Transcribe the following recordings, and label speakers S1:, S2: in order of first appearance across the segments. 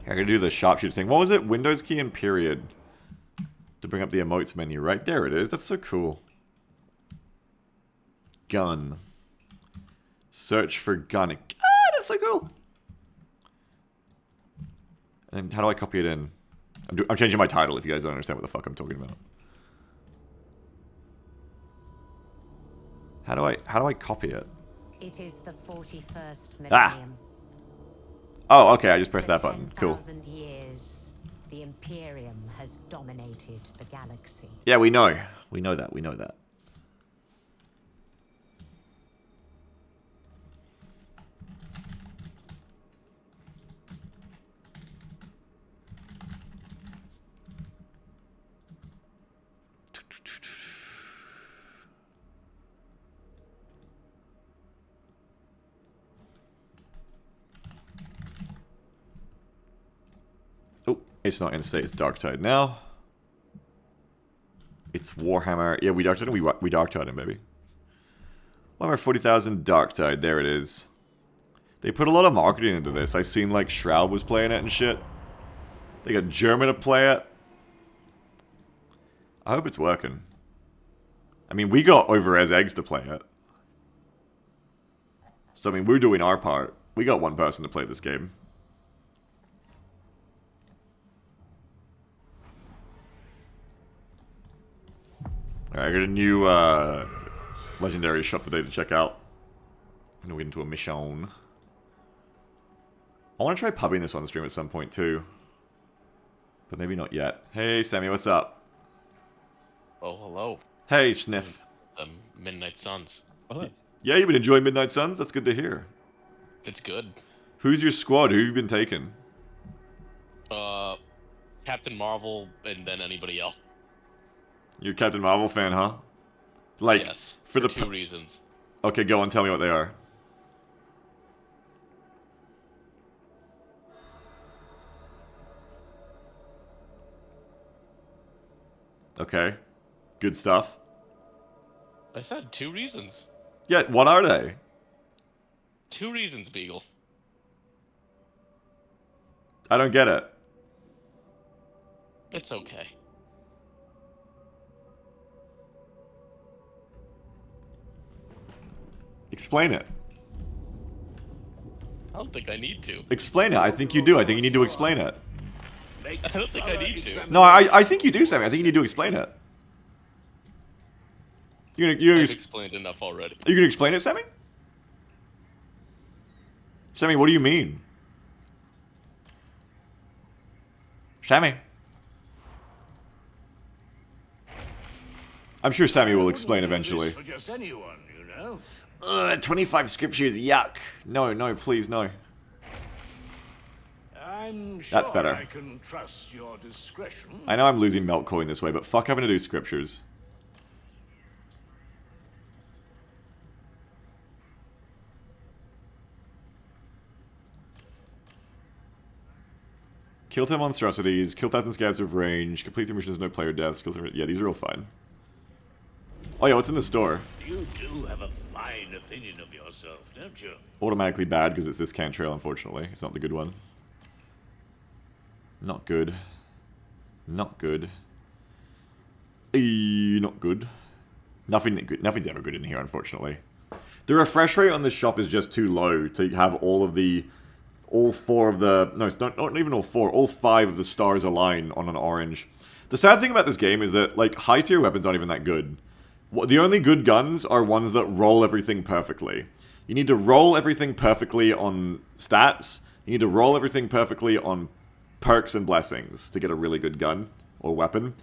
S1: I gotta do the sharpshooter thing. What was it? Windows key and period. To bring up the emotes menu, right? There it is. That's so cool. Gun. Search for gun. Ah, that's so cool. And how do I copy it in? I'm changing my title if you guys don't understand what the fuck I'm talking about. How do I copy it?
S2: It is the 41st
S1: Ah!
S2: millennium.
S1: Oh, okay, I just pressed that button. Cool.
S2: 10,000 years, the Imperium has dominated the galaxy.
S1: Yeah, we know. We know that. We know that. Oh, it's not in-state, it's Darktide now. It's Warhammer. Yeah, we Darktide him. We Darktide him, baby. Warhammer 40,000 Darktide. There it is. They put a lot of marketing into this. I seen like Shroud was playing it and shit. They got German to play it. I hope it's working. I mean, we got Over-Res Eggs to play it. So, I mean, we're doing our part. We got one person to play this game. Alright, I got a new legendary shop today to check out. I'm gonna get into a mission. I want to try pubbing this on stream at some point too. But maybe not yet. Hey Sammy, what's up?
S3: Oh, hello.
S1: Hey Sniff.
S3: Midnight Suns.
S4: Hello.
S1: Yeah, you've been enjoying Midnight Suns? That's good to hear.
S3: It's good.
S1: Who's your squad? Who have you been taking?
S3: Captain Marvel and then anybody else.
S1: You're a Captain Marvel fan, huh? Like,
S3: Yes,
S1: for the
S3: two reasons.
S1: Okay, go on, tell me what they are. Okay. Good stuff.
S3: I said two reasons.
S1: Yeah, what are they?
S3: Two reasons, Beagle.
S1: I don't get it.
S3: It's okay.
S1: Explain it.
S3: I don't think I need to.
S1: Explain it. I think you do. I think you need to explain it.
S3: I don't think I need to.
S1: No, I think you do, Sammy. I think you need to explain it.
S3: I've explained enough already.
S1: Are you gonna explain it, Sammy? Sammy, what do you mean? Sammy? I'm sure Sammy will explain eventually.
S4: For just anyone, you know.
S1: 25 scriptures, yuck. No, no, please, no.
S4: I'm sure
S1: That's better.
S4: I can trust your discretion.
S1: I know I'm losing melt coin this way, but fuck having to do scriptures. Kill 10 monstrosities, kill 1,000 scabs with range, complete the missions, no player deaths, kill 10... Yeah, these are all fine. Oh yeah, what's in the store?
S4: You do have a fine opinion of yourself, don't you?
S1: Automatically bad because it's this cantrail, unfortunately. It's not the good one. Not good. Not good. Not good. Nothing good. Nothing's ever good in here, unfortunately. The refresh rate on this shop is just too low to have all four of the... No, it's not even all four. All 5 of the stars align on an orange. The sad thing about this game is that, like, high-tier weapons aren't even that good. The only good guns are ones that roll everything perfectly. You need to roll everything perfectly on stats. You need to roll everything perfectly on perks and blessings to get a really good gun or weapon.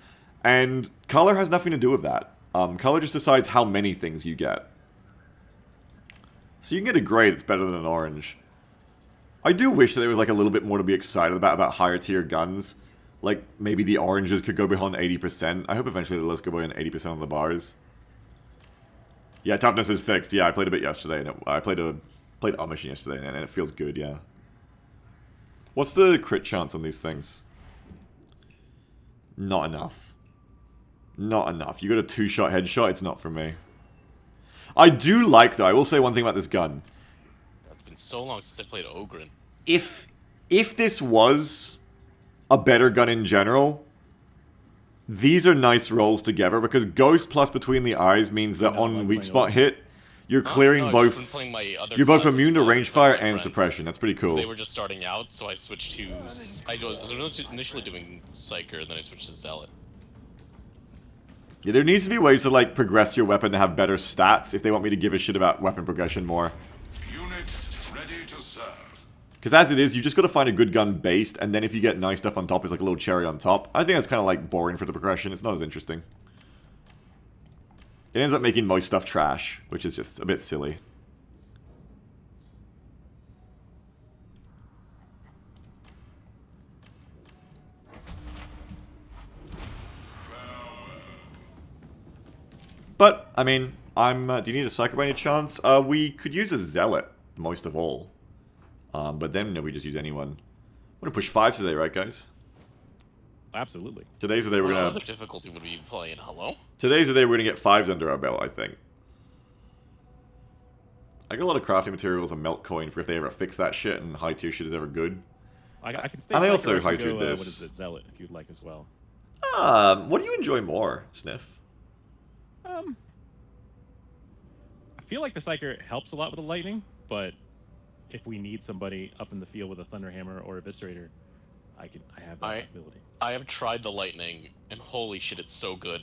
S1: And color has nothing to do with that. Color just decides how many things you get. So you can get a gray that's better than an orange. I do wish that there was like a little bit more to be excited about higher tier guns. Like maybe the oranges could go beyond 80%. I hope eventually they'll let us go beyond 80% on the bars. Yeah, toughness is fixed. Yeah, I played a bit yesterday, and I played Amish yesterday, and it feels good. Yeah. What's the crit chance on these things? Not enough. Not enough. You got a 2-shot headshot. It's not for me. I do like though. I will say one thing about this gun.
S3: It's been so long since I played Ogren.
S1: If if this was a better gun in general, these are nice rolls together, because Ghost plus Between the Eyes means that on weak spot hit, you're clearing both. You're both immune to range fire and suppression. That's pretty cool.
S3: They were just starting out, so I switched to. I was initially doing Psyker, and then I switched to Zealot.
S1: Yeah, there needs to be ways to like progress your weapon to have better stats if they want me to give a shit about weapon progression more.
S5: Unit ready to serve.
S1: Because as it is, you just got to find a good gun based, and then if you get nice stuff on top, it's like a little cherry on top. I think that's kind of like boring for the progression. It's not as interesting. It ends up making most stuff trash, which is just a bit silly. But, I mean, do you need a Psycho by any chance? We could use a Zealot, most of all. But then, no, we just use anyone. We're gonna push 5 today, right, guys?
S6: Absolutely.
S1: Today's the day we're gonna...
S3: What other difficulty would we be playing? Hello?
S1: Today's the day we're gonna get 5s under our belt, I think. I got a lot of crafting materials and melt coin for if they ever fix that shit and high tier shit is ever good.
S6: I can stay.
S1: And I
S6: Psycho
S1: also
S6: or I can
S1: high tiered
S6: go,
S1: this.
S6: What is it, Zealot, if you'd like as well.
S1: What do you enjoy more, Sniff?
S6: I feel like the Psyker helps a lot with the lightning, but if we need somebody up in the field with a Thunderhammer or Eviscerator, I have that ability.
S3: I have tried the lightning, and holy shit, it's so good.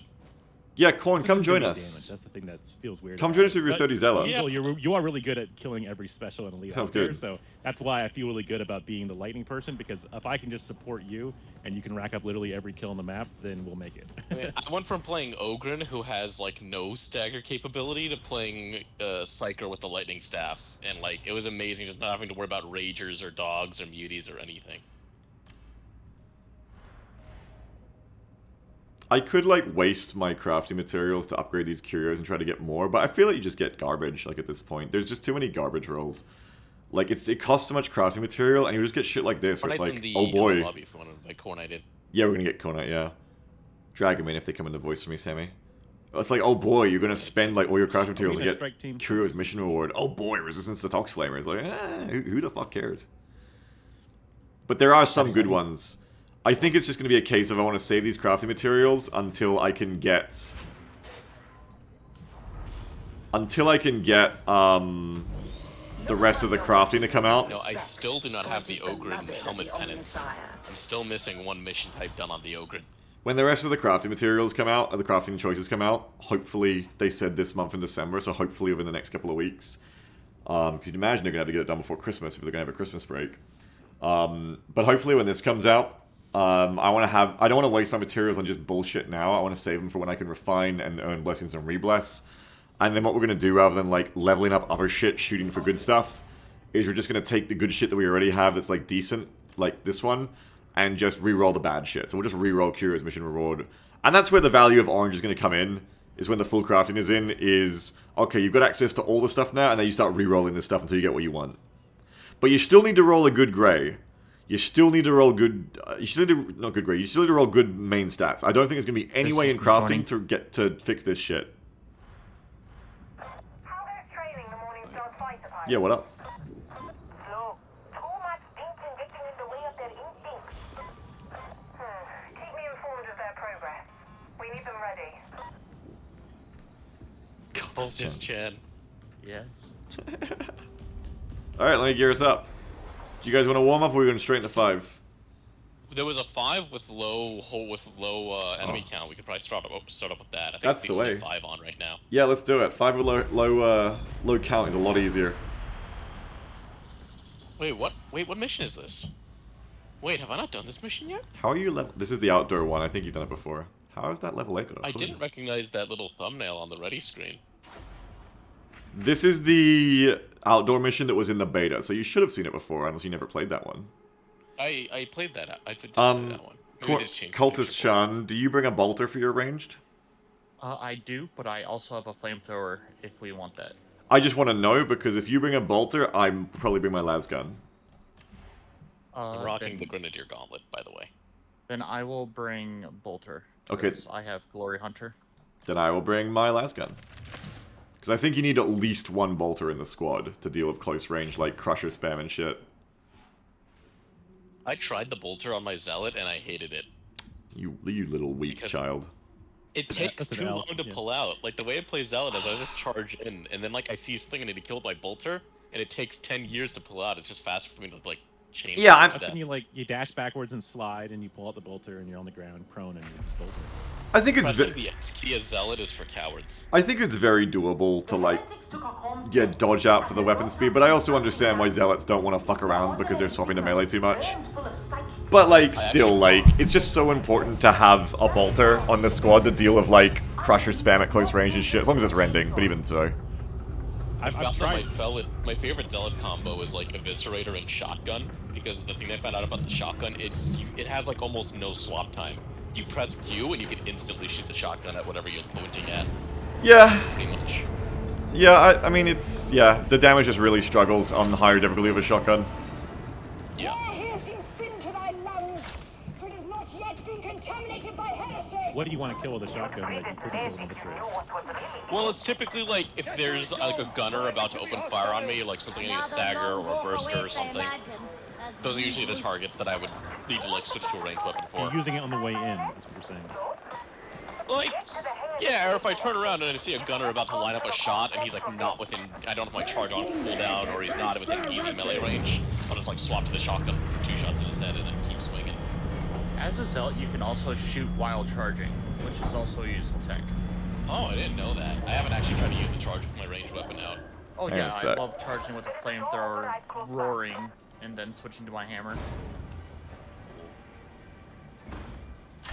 S1: Yeah, Corn, come join us.
S6: Damage. That's the thing that feels weird.
S1: Come join us with your 30 Zealot.
S6: Yeah, you are really good at killing every special and elite.
S1: Sounds
S6: out there,
S1: good.
S6: So that's why I feel really good about being the lightning person, because if I can just support you and you can rack up literally every kill on the map, then we'll make it.
S3: I mean, I went from playing Ogren, who has like no stagger capability, to playing Psyker with the lightning staff, and like it was amazing, just not having to worry about ragers or dogs or muties or anything.
S1: I could, like, waste my crafting materials to upgrade these curios and try to get more, but I feel like you just get garbage, like, at this point. There's just too many garbage rolls. Like, it costs so much crafting material, and you just get shit like this, where it's like, oh boy.
S3: Lobby if you want to, like, Cornite.
S1: Yeah, we're gonna get Cornite, yeah. Drag him in if they come in the voice for me, Sammy. It's like, oh boy, you're gonna spend, like, all your crafting materials to get Curio's mission reward. Oh boy, resistance to Tox Flamer. It's like, who the fuck cares? But there are some good ones. I think it's just going to be a case of I want to save these crafting materials until I can get... the rest of the crafting to come out.
S3: No, I still do not have the Ogren helmet penance. I'm still missing one mission type done on the Ogren.
S1: When the rest of the crafting materials come out, or the crafting choices come out, hopefully, they said this month in December, so hopefully within the next couple of weeks. Because you'd imagine they're going to have to get it done before Christmas if they're going to have a Christmas break. But hopefully when this comes out, I don't want to waste my materials on just bullshit now. I want to save them for when I can refine and earn blessings and rebless. And then what we're going to do, rather than like leveling up other shit, shooting for good stuff, is we're just going to take the good shit that we already have that's like decent, like this one, and just re-roll the bad shit. So we'll just re-roll Curio's mission reward. And that's where the value of orange is going to come in, is when the full crafting is in, is, okay, you've got access to all the stuff now, and then you start re-rolling this stuff until you get what you want. But you still need to roll a good gray. You still need to roll good... you still need to... Not good grade. You still need to roll good main stats. I don't think there's going to be any way in crafting to fix this shit. Yeah, what up?
S7: Keep me informed of their progress. We need them ready.
S3: Oh, this Chad.
S8: Yes.
S1: Alright, let me gear us up. Do you guys want to warm up, or are we going straight into 5?
S3: There was a 5 with low enemy count. We could probably start up with that. I think
S1: That's
S3: it's
S1: the way.
S3: only 5 on right now.
S1: Yeah, let's do it. 5 with low count is a lot easier.
S3: Wait, what? Wait, what mission is this? Wait, have I not done this mission yet?
S1: How are you level... This is the outdoor one. I think you've done it before. How is that level 8?
S3: I didn't recognize that little thumbnail on the ready screen.
S1: This is the outdoor mission that was in the beta, so you should have seen it before, unless you never played that one.
S3: I played that. I did play that one.
S1: Cultist Chan, do you bring a bolter for your ranged?
S8: I do, but I also have a flamethrower if we want that.
S1: I just want to know, because if you bring a bolter, I'm probably bring my las gun.
S3: I'm rocking the Grenadier Gauntlet, by the way.
S8: Then I will bring bolter.
S1: Okay.
S8: I have Glory Hunter.
S1: Then I will bring my las gun. Because I think you need at least one bolter in the squad to deal with close range, like Crusher spam and shit.
S3: I tried the bolter on my zealot and I hated it.
S1: You little weak
S3: Because-
S1: child.
S3: It takes
S6: That's an
S3: too
S6: L,
S3: long to
S6: yeah.
S3: pull out. Like the way I play zealot is I just charge in, and then like I see his thing and I need to kill it by bolter, and it takes 10 years to pull out. It's just faster for me to like chain.
S1: Yeah, I'm-
S6: That's when you dash backwards and slide, and you pull out the bolter, and you're on the ground prone, and you just bolter.
S1: I think it's
S3: Pressing the X key as zealot is for cowards.
S1: I think it's very doable to like dodge out for the weapon speed, but I also understand why zealots don't want to fuck around because they're swapping to melee too much. But like still like it's just so important to have a bolter on the squad to deal with like crusher spam at close range and shit, as long as it's rending, but even so.
S3: I
S6: I've
S3: found that
S6: tried.
S3: my favorite zealot combo is like eviscerator and shotgun, because the thing I found out about the shotgun, it has like almost no swap time. You press Q and you can instantly shoot the shotgun at whatever you're pointing at,
S1: Yeah,
S3: pretty much.
S1: yeah, I mean it's, yeah, the damage just really struggles on the higher difficulty of a shotgun.
S3: Yeah.
S7: Here seems thin to thy lungs, for it has not yet been contaminated by heresy.
S6: What do you want to kill with a shotgun that you couldn't kill with an eviscerator?
S3: Well, it's typically like if there's like a gunner about to open fire on me, like something I need a stagger or a burster or something. Those are usually the targets that I would need to like switch to a ranged weapon for.
S6: You're using it on the way in, is what you're saying.
S3: Like, yeah, or if I turn around and I see a gunner about to line up a shot and he's like not within, I don't have my charge on full down, or he's not within easy melee range, I'll just like swap to the shotgun, 2 shots in his head, and then keep swinging.
S8: As a zealot, you can also shoot while charging, which is also a useful tech.
S3: Oh, I didn't know that. I haven't actually tried to use the charge with my ranged weapon out.
S8: Oh
S1: Hang on
S8: yeah,
S1: a
S8: I
S1: sec.
S8: love charging with a flamethrower, roaring, and then switching to my hammer.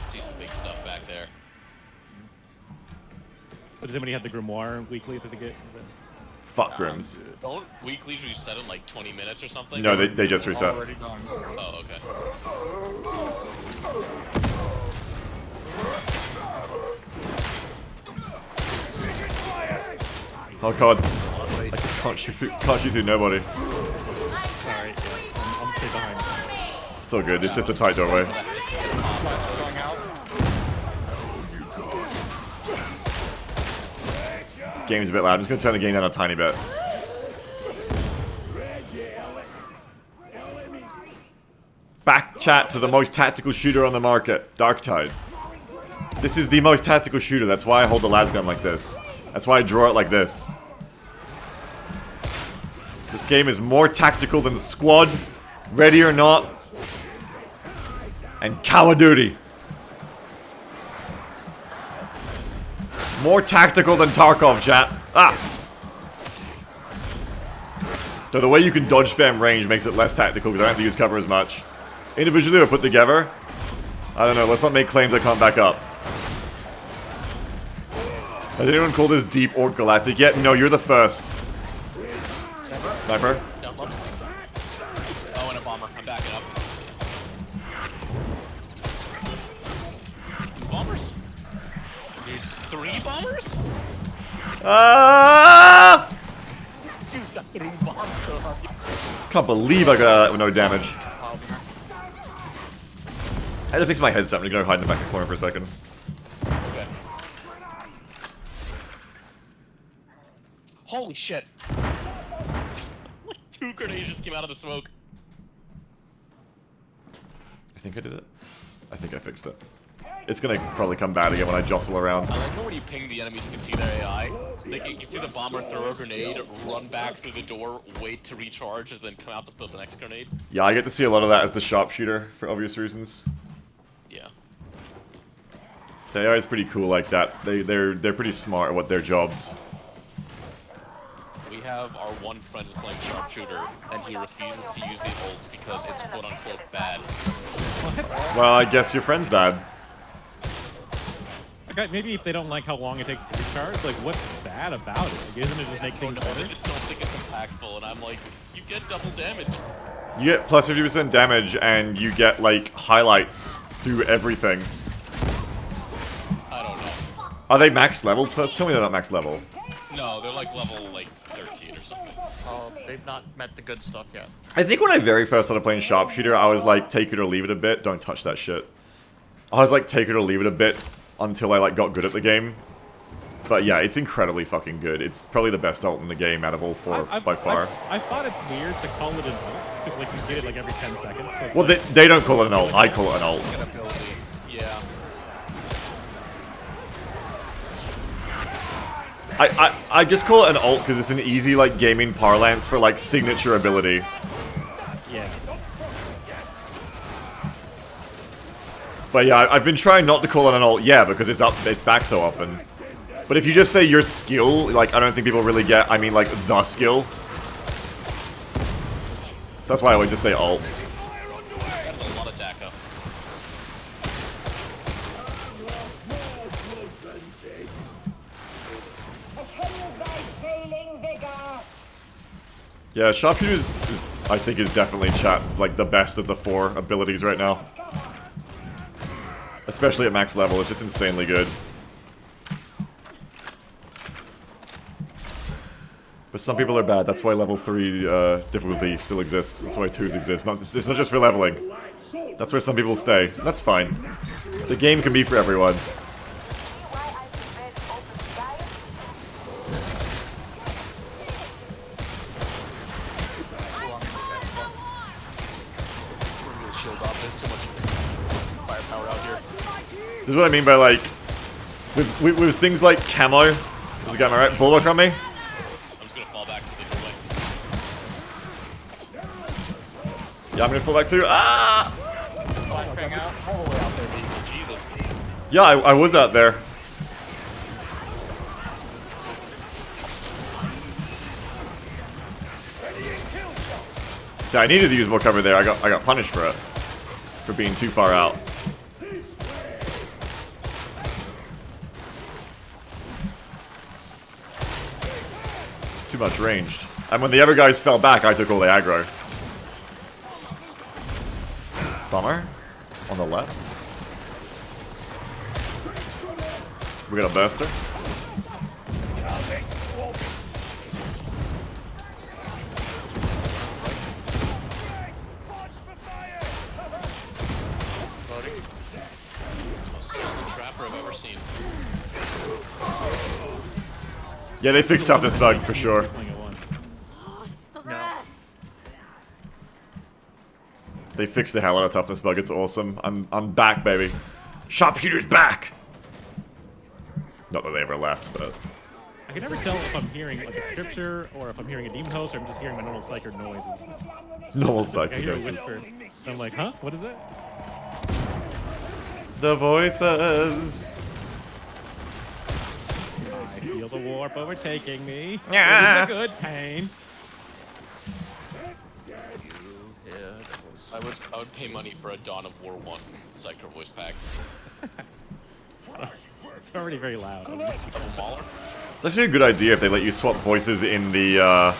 S3: See some big stuff back there.
S6: But does anybody have the grimoire weekly that they get?
S1: Fuck Grims.
S3: Don't weeklies reset in like 20 minutes or something?
S1: No, they just reset.
S8: Already done.
S3: Oh, okay.
S1: Oh god. I can't shoot through nobody.
S6: Sorry, yeah, I'm stay behind.
S1: It's all good, it's just a tight doorway.
S8: Going out.
S1: Game's a bit loud, I'm just gonna turn the game down a tiny bit. Back chat to the most tactical shooter on the market, Darktide. This is the most tactical shooter, that's why I hold the lasgun like this. That's why I draw it like this. This game is more tactical than Squad, Ready or Not, and Call of Duty. More tactical than Tarkov, chat. Ah! So the way you can dodge spam range makes it less tactical because I don't have to use cover as much. Individually or put together, I don't know, let's not make claims that can't back up. Has anyone called this Deep or Galactic yet? No, you're the first. Sniper?
S3: Down low. Oh, and a bomber. I'm backing up. Bombers? Dude, 3 bombers?
S1: Ah!
S3: Dude's got 3 bombs still on you.
S1: Can't believe I got out of that with no damage. I had to fix my headset. I'm gonna go hide in the back corner for a second.
S3: Okay. Holy shit. 2 grenades just came out of the smoke.
S1: I think I did it. I think I fixed it. It's gonna probably come bad again when I jostle around.
S3: I like how when you ping the enemies, you can see their AI. Like, you can see the bomber throw a grenade, run back through the door, wait to recharge, and then come out to throw the next grenade.
S1: Yeah, I get to see a lot of that as the sharpshooter for obvious reasons.
S3: Yeah.
S1: The AI is pretty cool like that. They're pretty smart at what their jobs.
S3: We have our one friend is playing sharpshooter, and he refuses to use the ult because it's quote-unquote bad.
S1: Well, I guess your friend's bad.
S6: Okay, maybe if they don't like how long it takes to recharge, like what's bad about it? Like, isn't it just make things
S3: I
S6: better?
S3: just don't think it's impactful, and I'm like, you get double damage.
S1: You get plus 50% damage and you get like highlights through everything.
S3: I don't know.
S1: Are they max level? Tell me they're not max level.
S3: No, they're like level like 13 or something.
S8: Oh, they've not met the good stuff yet.
S1: I think when I very first started playing sharpshooter, I was like, take it or leave it a bit. Don't touch that shit. I was like, take it or leave it a bit until I like got good at the game. But yeah, it's incredibly fucking good. It's probably the best ult in the game out of all 4 by far.
S6: I thought it's weird to call it an ult because like you get it like every 10 seconds. So it's
S1: Well,
S6: like,
S1: they don't call it an ult. I call it an ult.
S3: An ability. Yeah.
S1: I just call it an ult because it's an easy like gaming parlance for like signature ability.
S6: yeah.
S1: But yeah, I've been trying not to call it an ult, yeah, because it's back so often. But if you just say your skill, like, I don't think people really get, I mean, like, the skill. So that's why I always just say ult.
S3: That's a lot of DACA.
S7: Attend thy failing vigor.
S1: Yeah, Sharpshooter's, I think, is definitely like, the best of the 4 abilities right now. Especially at max level, it's just insanely good. But some people are bad, that's why level 3 difficulty still exists. That's why 2s exist. It's not just for leveling. That's where some people stay. That's fine. The game can be for everyone.
S3: Shield off. There's too much firepower out here.
S1: This is what I mean by like, with things like camo. There's a guy, am I right? Bulwark on me?
S3: I'm just gonna fall back to the doorway.
S1: Yeah, I'm gonna fall back too. Ah!
S8: Flashbang out.
S3: All the way out there, baby. Jesus.
S1: Yeah, I was out there. See, I needed to use more cover there. I got punished for it. For being too far out. Too much ranged. And when the other guys fell back, I took all the aggro. Bummer. On the left. We got a burster.
S3: Most solid trapper I've ever seen.
S1: Yeah, they fixed toughness bug for sure.
S6: Playing it once.
S1: They fixed the hell out of toughness bug. It's awesome. I'm back, baby. Sharpshooter's back. Not that they ever left, but
S6: I can never tell if I'm hearing like a scripture or if I'm hearing a demon host or I'm just hearing my normal psychic noises.
S1: normal
S6: I hear a
S1: psychosis.
S6: whisper. I'm like, huh? What is it?
S1: The voices.
S6: I feel the warp overtaking me.
S1: Yeah.
S6: It is a good pain.
S3: I would pay money for a Dawn of War 1 Psycho voice pack.
S6: It's already very loud.
S3: Double Mauler?
S1: It's actually a good idea if they let you swap voices in the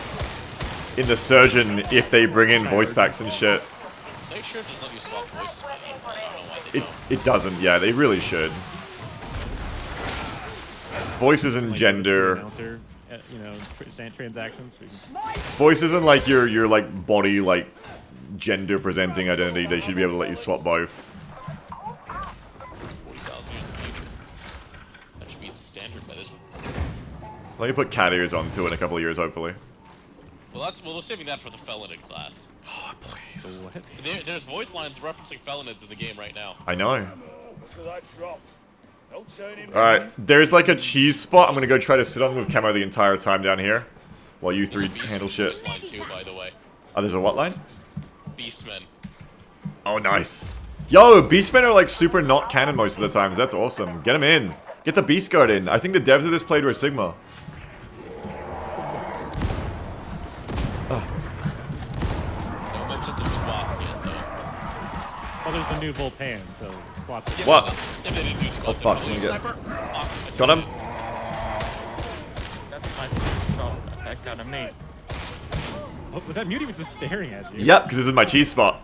S1: Surgeon if they bring in voice packs and shit.
S3: They sure just let you swap voices, man. I don't know why they don't.
S1: It doesn't. Yeah, they really should. Voices and
S6: Like,
S1: gender.
S6: announcer, you know, transactions.
S1: Voices and like your like body like gender presenting identity. They should be able to let you swap both.
S3: 40,000 years in the future. That should be standard by this point.
S1: Let me put cat ears onto it in a couple of years, hopefully.
S3: Well, we're saving that for the Felonid class.
S1: Oh, please.
S6: What?
S3: There's voice lines referencing Felonids in the game right now.
S1: I know.
S4: Look at that drop. No turning back.
S1: Alright, there's like a cheese spot. I'm gonna go try to sit on with camo the entire time down here. While you three
S3: There's a
S1: handle
S3: Beastman
S1: shit.
S3: voice line too, by the way.
S1: Oh, there's a what line?
S3: Beastmen.
S1: Oh, nice. Yo, Beastmen are like super not canon most of the times. That's awesome. Get them in. Get the Beast Guard in. I think the devs of this played were Sigma.
S3: No mentions of squats yet, though.
S6: Oh, there's the new Voltan, so squats.
S3: Yeah,
S1: What?
S3: well, if they didn't do squats,
S1: Oh, fuck,
S3: then
S1: let me get-
S3: sniper? Oh, I
S1: Got him.
S8: That's my shot. That got me.
S6: Oh, but that mute was just staring at you.
S1: Yep, because this is my cheese spot.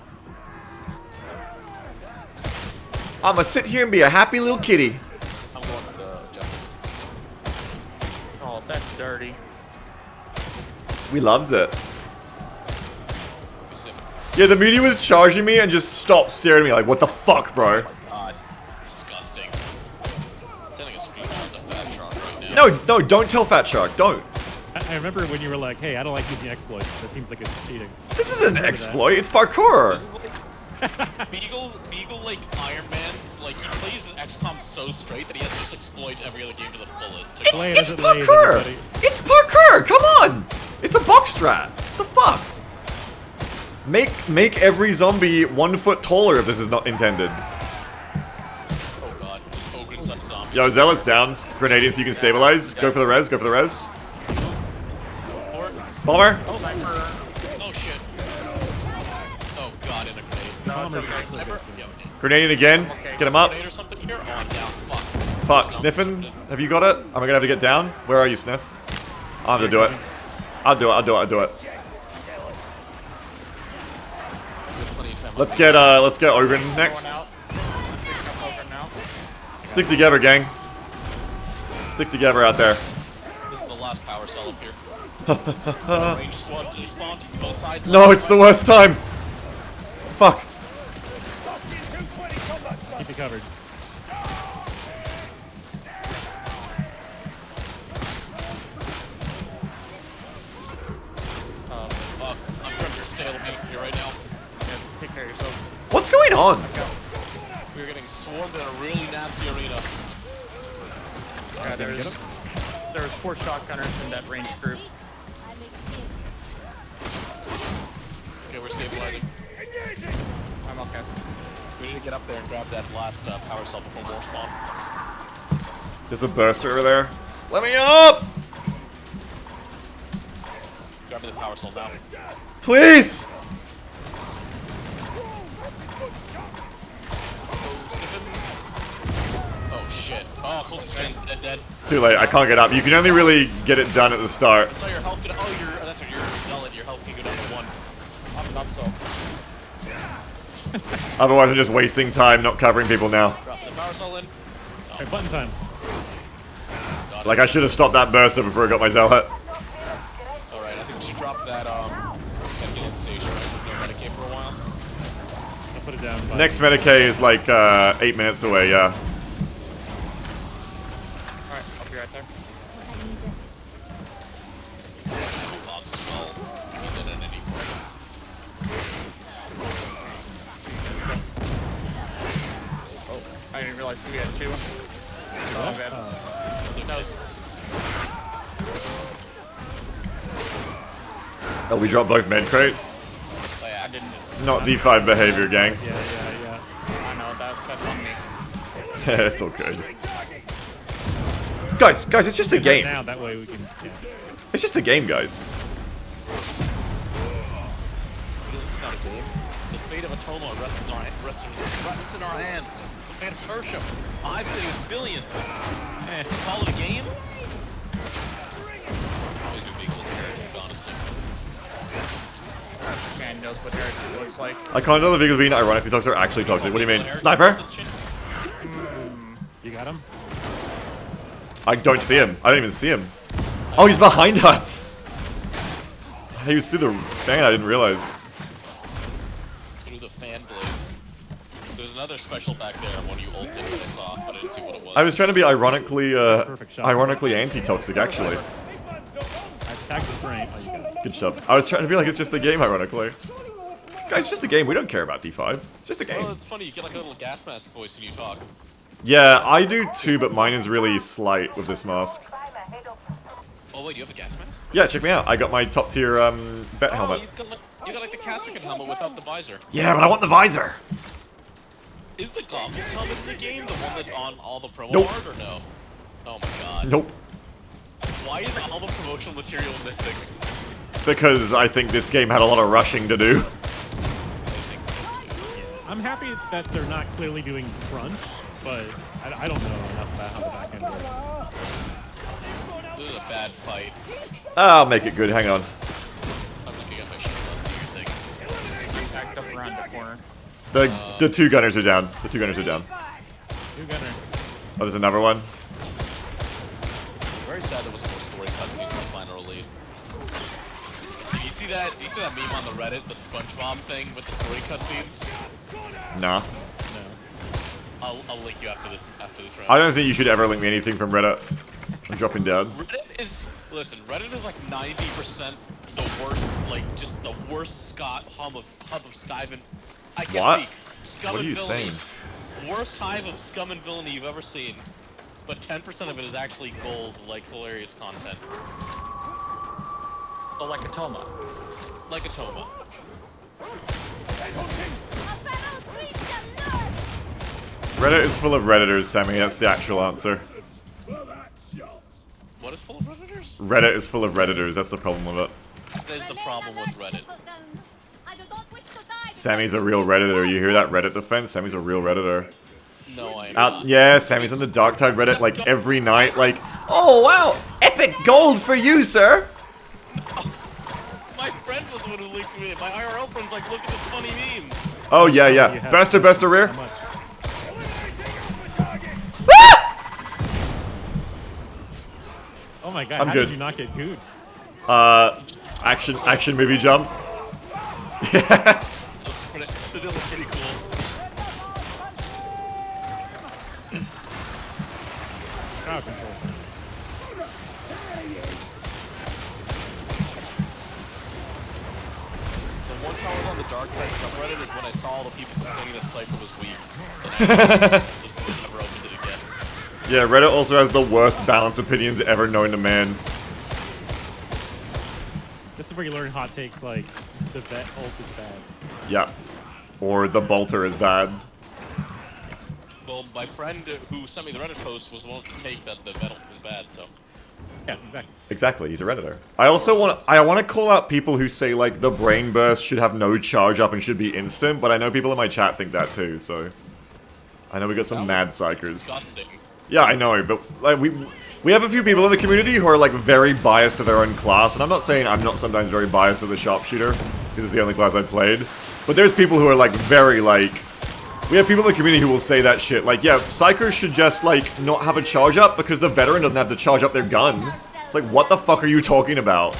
S1: I'ma sit here and be a happy little kitty.
S3: I'm going for the objective.
S8: Oh, that's dirty.
S1: We loves it.
S3: Pacific.
S1: Yeah, the media was charging me and just stopped staring at me like, what the fuck, bro?
S3: God. Disgusting. I'm sending a screenshot to Fat Shark right now.
S1: No, don't tell Fat Shark, don't.
S6: I remember when you were like, "Hey, I don't like using exploits. That seems like it's cheating."
S1: This isn't an exploit, it's parkour!
S3: Beagle, like Iron Man's, like he plays XCOM so straight that he has to just exploit every other game to the fullest.
S1: It's parkour! It's parkour! Come on! It's a box strat! What the fuck? Make every zombie 1 foot taller if this is not intended.
S3: Oh god, just ogre some zombies.
S1: Yo, Zealot's down. Grenadian so you can stabilize. Go for the res, go for the res. Bomber!
S3: Oh, sniper. Oh shit. Oh god, and a grenade.
S1: Grenadian again. Get him up.
S3: Grenade or something here? Oh, I'm down. Fuck.
S1: Fuck, Sniffin, have you got it? Am I gonna have to get down? Where are you, Sniff? I'm gonna do it. I'll do it. Let's get Ogren next. Stick together, gang. Stick together out there.
S3: This is the last power cell up here. Range squad despawned. Both sides.
S1: No, it's the worst time. Fuck.
S6: Keep it covered.
S3: Fuck. I'm from your stalemate here right now.
S8: Yeah, take care of yourself.
S1: What's going on?
S3: We're getting swarmed in a really nasty arena.
S8: Yeah, there's 4 shotgunners in that range group.
S3: Okay, we're stabilizing.
S8: I'm okay.
S3: We need to get up there and grab that last power cell before more spawn.
S1: There's a burster over there. Let me up!
S3: Grab me the power cell now.
S1: Please!
S3: Oh shit. Oh, cold stran's dead.
S1: It's too late. I can't get up. You can only really get it done at the start.
S3: I saw your health get. Oh, that's what you're zealot. Your health can go down to 1.
S8: I'm not so.
S1: Otherwise, I'm just wasting time not covering people now.
S3: Drop the power cell in.
S6: Hey, button time.
S1: Like, I should have stopped that burster before I got my Zealot.
S3: Alright, I think we should drop that healing station, right? There's no Medicaid for a while.
S6: I'll put it down.
S1: Next Medicaid is like 8 minutes away, yeah.
S8: Alright, I'll be right there.
S3: Lots as well. We did it anyway.
S8: Oh, I didn't realize we had 2. Oh, bad. No.
S1: Oh, we dropped both med crates?
S3: Oh, yeah, I didn't.
S1: Not D5 behavior, gang.
S6: Yeah.
S8: I know, that's on me.
S1: It's all good. Guys, it's just a game.
S6: Now, that way we can. Yeah.
S1: It's just a game, guys.
S3: This is not a game. The fate of Atoma rests in our hands. The fate of Tertium. 5 cities, billions. Call it a game? Always do Beagle as a heretic, honestly.
S8: Man knows what heretic looks like.
S1: I can't tell the Vigils being ironically toxic or actually toxic. What do you mean? Sniper?
S6: You got him?
S1: I don't see him. I don't even see him. Oh, he's behind us! He was through the fan, I didn't realize.
S3: Through the fan blades. There's another special back there, one you ulted that I saw, but I didn't see what it was.
S1: I was trying to be ironically anti-toxic, actually.
S6: I attacked the frame. Oh, you got it.
S1: Good stuff. I was trying to be like, it's just a game, ironically. Guys, it's just a game. We don't care about D5. It's just a
S3: Well,
S1: game.
S3: it's funny, you get like a little gas mask voice when you talk.
S1: Yeah, I do too, but mine is really slight with this mask.
S3: Oh wait, you have a gas mask?
S1: Yeah, check me out. I got my top tier vet helmet.
S3: You got like the Castrican helmet without the visor.
S1: Yeah, but I want the visor.
S3: Is the Goblins helmet in the game the one that's on all the promo
S1: Nope.
S3: art or no? Oh my god.
S1: Nope.
S3: Why is all the promotional material missing?
S1: Because I think this game had a lot of rushing to do.
S3: I think so too.
S6: I'm happy that they're not clearly doing crunch, but I don't know enough about how the back end works.
S3: This is a bad fight.
S1: I'll make it good. Hang on.
S3: I'm looking at my shield. Do your thing.
S8: Backed up around the corner.
S1: The 2 gunners are down. The 2 gunners are down.
S6: 2 gunner.
S1: Oh, there's another one.
S3: Very sad there wasn't more story cutscenes in the final release. Did you see that? Do you see that meme on the Reddit, the SpongeBob thing with the story cutscenes?
S1: Nah.
S6: No.
S3: I'll link you after this round.
S1: I don't think you should ever link me anything from Reddit. I'm dropping down.
S3: Reddit is Reddit is like 90% the worst, like just the worst hub of Skyven. I can't
S1: What?
S3: speak. Scum
S1: What are
S3: and
S1: you
S3: villainy.
S1: saying?
S3: Worst hive of scum and villainy you've ever seen. But 10% of it is actually gold, like hilarious content.
S8: Oh, like a Toma.
S3: Like a Toma.
S1: Reddit is full of Redditors, Sammy. That's the actual answer.
S3: What is full of Redditors?
S1: Reddit is full of Redditors. That's the problem with it.
S3: That is the problem with Reddit.
S1: Sammy's a real Redditor. You hear that Reddit defense? Sammy's a real Redditor.
S3: No, I am not.
S1: Yeah, Sammy's on the Darktide Reddit like every night. Like, oh wow, epic gold for you, sir.
S3: My friend was the one who linked me. My IRL friend's like, look at this funny meme.
S1: Oh yeah, yeah. Bester rear.
S6: How much? Oh my god,
S1: I'm
S6: how
S1: good.
S6: did you not get good?
S1: Action movie jump.
S3: That look pretty cool.
S6: Crowd control.
S3: The one time I was on the Darktide subreddit is when I saw all the people complaining that Cypher was weak. And I just never opened it again.
S1: Yeah, Reddit also has the worst balance opinions ever known to man.
S6: This is where you learn hot takes like the vet ult is bad.
S1: Yeah. Or the bolter is bad.
S3: Well, my friend who sent me the Reddit post was the one to take that the Vettel was bad, so.
S6: Yeah, exactly.
S1: Exactly, he's a Redditor. I also want to call out people who say like the brain burst should have no charge up and should be instant, but I know people in my chat think that too, so I know we got some mad psychers.
S3: Disgusting.
S1: Yeah, I know, but like we have a few people in the community who are like very biased to their own class, and I'm not saying I'm not sometimes very biased to the sharpshooter, because it's the only class I've played. But there's people who are like very like, we have people in the community who will say that shit. Like, yeah, psychers should just like not have a charge up because the veteran doesn't have to charge up their gun. It's like, what the fuck are you talking about?
S3: Oh,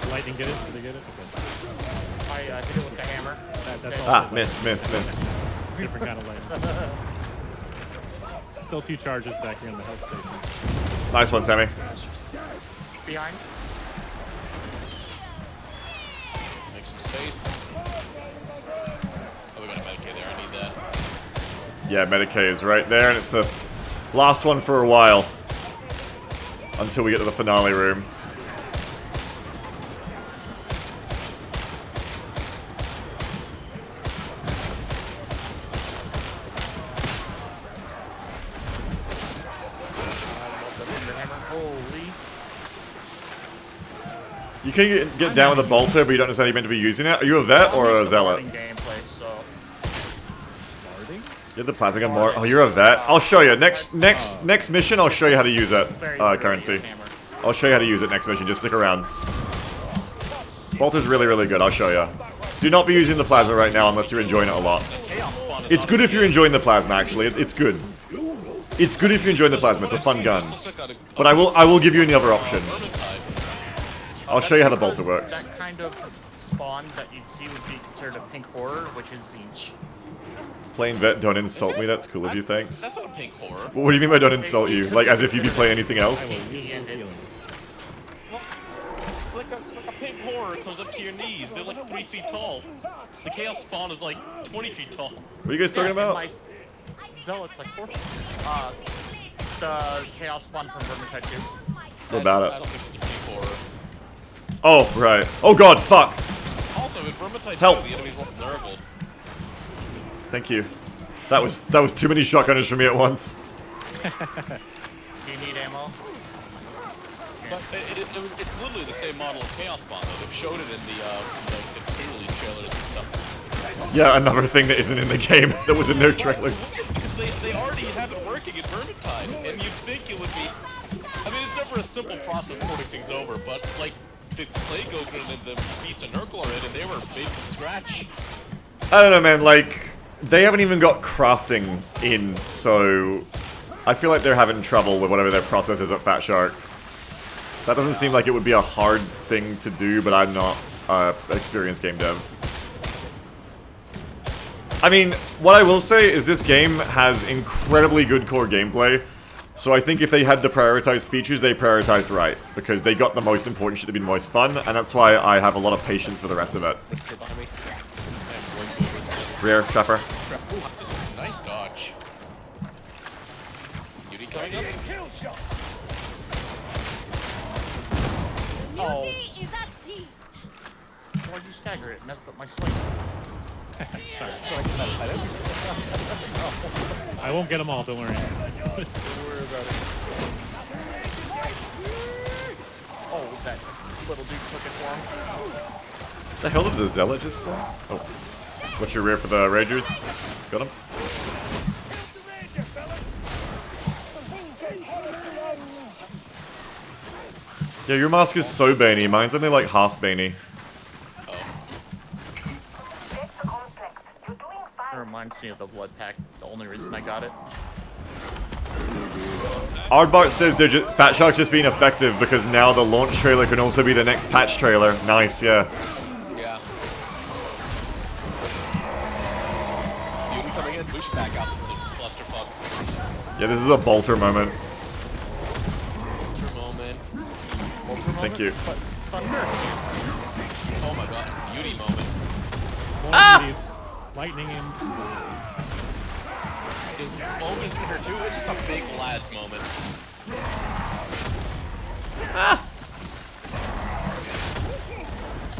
S3: fuck.
S6: Lightning get it? Did they get it? Okay.
S8: I hit it with the hammer.
S6: That's all.
S1: Ah, miss.
S6: Different kind of lightning. Still 2 charges back here in the health station.
S1: Nice one, Sammy.
S8: Behind.
S3: Make some space. Oh, we got a Medicaid there. I need that.
S1: Yeah, Medicaid is right there, and it's the last one for a while. Until we get to the finale room.
S8: Holy.
S1: You can get down with a bolter, but you don't necessarily meant to be using it. Are you a vet or a zealot?
S8: Gameplay, so.
S6: Guarding?
S1: You're the platinum gun more. Oh, you're a vet. I'll show you. Next mission, I'll show you how to use it. Currency. I'll show you how to use it next mission. Just stick around. Bolter's really, really good. I'll show you. Do not be using the plasma right now unless you're enjoying it a lot. It's good if you're enjoying the plasma. Actually, it's good. It's good if you're enjoying the plasma. It's a fun gun. But I will give you another option. I'll show you how the bolter works.
S8: That kind of spawn that you'd see would be considered a pink horror, which is Zinch.
S1: Plain vet, don't insult me. That's cool of you. Thanks.
S3: That's not a pink horror.
S1: What do you mean by don't insult you? Like as if you'd be playing anything else?
S3: Like a pink horror comes up to your knees. They're like 3 feet tall. The chaos spawn is like 20 feet tall.
S1: What are you guys talking about?
S8: Zealot's like 4 the chaos spawn from Vermintide 2.
S1: What about
S3: I
S1: it?
S3: don't think it's a pink horror.
S1: Oh, right. Oh god, fuck!
S3: Also, in Vermintide 2,
S1: Help.
S3: the enemies weren't vulnerable.
S1: Thank you. That was too many shotgunners for me at once.
S8: Do you need ammo?
S3: But it's literally the same model of Chaos Spawn, though. They've showed it in the pre-release trailers and stuff.
S1: Yeah, another thing that isn't in the game that was in their trailers.
S3: Because they already have it working in Vermintide, and you'd think it would be... I mean, it's never a simple process porting things over, but, like, the Plague Ogre and the Beast and Nurgle are in, and they were made from scratch.
S1: I don't know, man, like, they haven't even got crafting in, so I feel like they're having trouble with whatever their process is at Fat Shark. That doesn't seem like it would be a hard thing to do, but I'm not experienced game dev. I mean, what I will say is this game has incredibly good core gameplay. So I think if they had to prioritize features, they prioritized right. Because they got the most important shit to be the most fun, and that's why I have a lot of patience for the rest of it. Rear, Trapper.
S3: Ooh, this is a nice dodge. Beauty coming up.
S8: Oh,
S7: is at peace.
S8: why'd you stagger it? Messed up my swing.
S6: Sorry.
S8: So I can have edits?
S6: I won't get them all, don't worry.
S8: Don't worry about it. Oh, that little dude took it for him.
S1: The hell did the Zealot just say? Oh. What's your rear for the Ragers? Got him? Yeah, your mask is so Baney. Mine's only like half Baney.
S8: It reminds me of the blood pack. The only reason I got it.
S1: Aardbart says Fat Shark's just being effective because now the launch trailer can also be the next patch trailer. Nice, yeah.
S3: Yeah. Beauty coming in, push back out. This is a clusterfuck.
S1: Yeah, this is a bolter moment.
S3: Bolter moment.
S1: Thank you.
S8: Thunder.
S3: Oh my god, beauty moment.
S6: More beauties. Lightning in.
S3: Omen's in her too. It's just a big lads moment.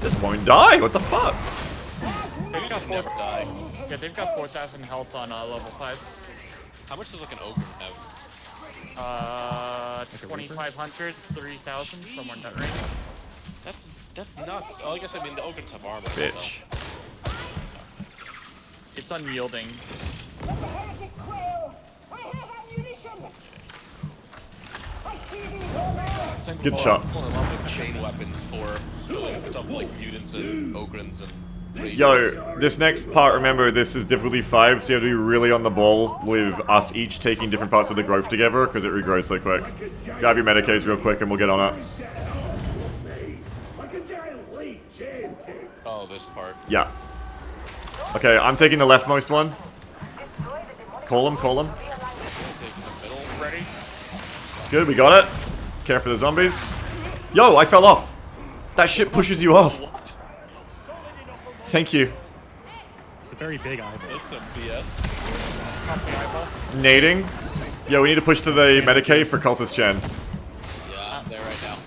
S1: This won't die. What the fuck?
S8: They've got
S3: Never die.
S8: Yeah, they've got 4,000 health on level 5.
S3: How much does like an ogre have?
S8: 2,500, 3,000, somewhere in that range.
S3: That's nuts. Oh, I guess I mean the ogres have armor.
S1: Bitch.
S8: It's unyielding.
S7: The heretic quail. I have ammunition. I see thee, Homer.
S3: So.
S1: Good shot.
S3: Pulling a lot of chain weapons for killing stuff like mutants and ogrins and. Raiders.
S1: Yo, this next part, remember, this is difficulty 5, so you have to be really on the ball with us each taking different parts of the growth together, because it regrows so quick. Grab your Medicays real quick and we'll get on it.
S3: Oh, this part.
S1: Yeah. Okay, I'm taking the leftmost one. Call him, call him.
S3: Taking the middle.
S8: Ready?
S1: Good, we got it. Care for the zombies. Yo, I fell off. That shit pushes you off.
S3: What?
S1: Thank you.
S6: It's a very big eyeball.
S3: That's some BS.
S8: Pump the eyeball.
S1: Nading. Yo, we need to push to the Medicaid for Cultist Chen.
S3: Yeah, I'm there right now.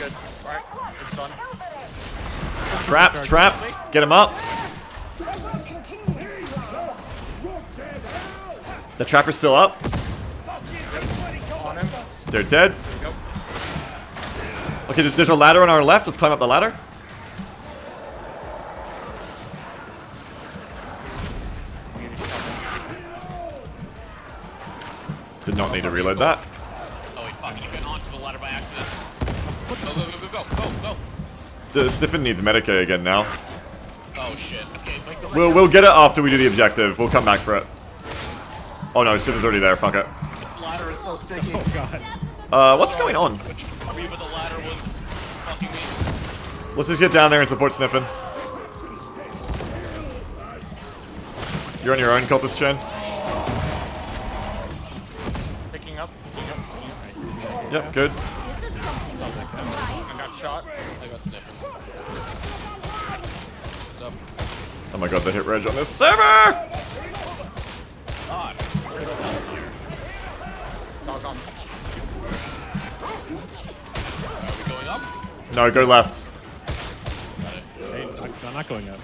S8: Good. Alright, it's done.
S1: Traps, traps. Get him up. The trapper's still up.
S8: On him.
S1: They're dead.
S8: There we go.
S1: Okay, there's a ladder on our left. Let's climb up the ladder. Did not need to reload that.
S3: Oh wait, fuck! You got onto the ladder by accident. Go, go, go, go, go, go, go!
S1: The Sniffin needs Medicaid again now.
S3: Oh shit. Okay, wait, go.
S1: We'll get it after we do the objective. We'll come back for it. Oh no, Sniffin's already there. Fuck it.
S3: Its ladder is so sticky.
S6: Oh god.
S1: What's going on?
S3: Which Reba the ladder was fucking me.
S1: Let's just get down there and support Sniffin. You're on your own, Cultist Chen.
S8: Picking up.
S1: Yep, good.
S8: I got shot.
S3: I got sniffers. What's up?
S1: Oh my god, they hit reg on this server!
S3: God.
S8: Doggone.
S3: Are we going up?
S1: No, go left.
S6: Hey, I'm not going up.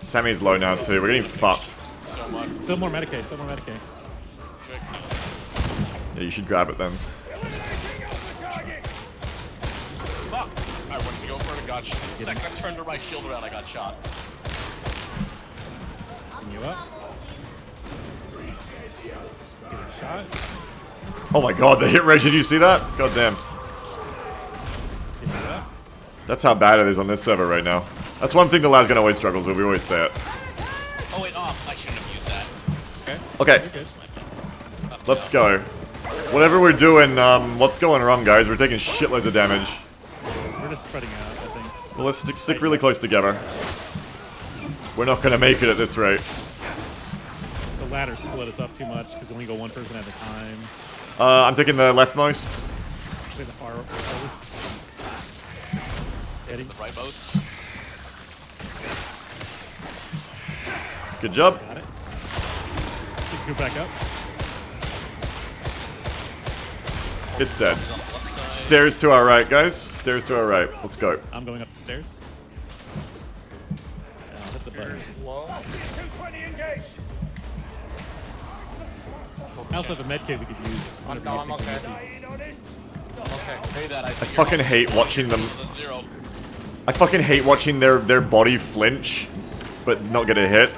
S1: Sammy's low now too. We're getting fucked.
S3: So much.
S6: Still more Medicaid, still more Medicaid.
S3: Trick.
S1: Yeah, you should grab it then.
S3: Fuck! I went to go for it and got shot. The second I turned my shield around, I got shot.
S6: Bring you up. Get a shot.
S1: Oh my god, the hit reg, did you see that? God damn.
S6: Get you up.
S1: That's how bad it is on this server right now. That's one thing the lad's gonna always struggles with, we always say it.
S3: Oh wait, I shouldn't have used that.
S1: Okay,
S6: You're good.
S1: let's go. Whatever we're doing, what's going wrong, guys? We're taking shitloads of damage.
S6: We're just spreading out, I think.
S1: Well, let's stick really close together. We're not gonna make it at this rate.
S6: ladder split us up too much because we only go one person at a time.
S1: I'm taking the leftmost.
S6: Play the far farthest. Eddie.
S3: The rightmost.
S1: Good job.
S6: Got it. Go back up.
S1: It's dead.
S3: He's on the left side.
S1: Stairs to our right, guys. Stairs to our right. Let's go.
S6: I'm going up the stairs. And I'll hit the button.
S8: Low.
S6: I also have a med kit we could use.
S8: I'm
S6: whenever
S8: okay.
S6: you think
S8: Okay.
S3: Hey, that I see
S1: I
S3: your
S1: fucking
S3: health.
S1: hate watching them.
S3: It's at 0.
S1: I fucking hate watching their body flinch, but not get a hit.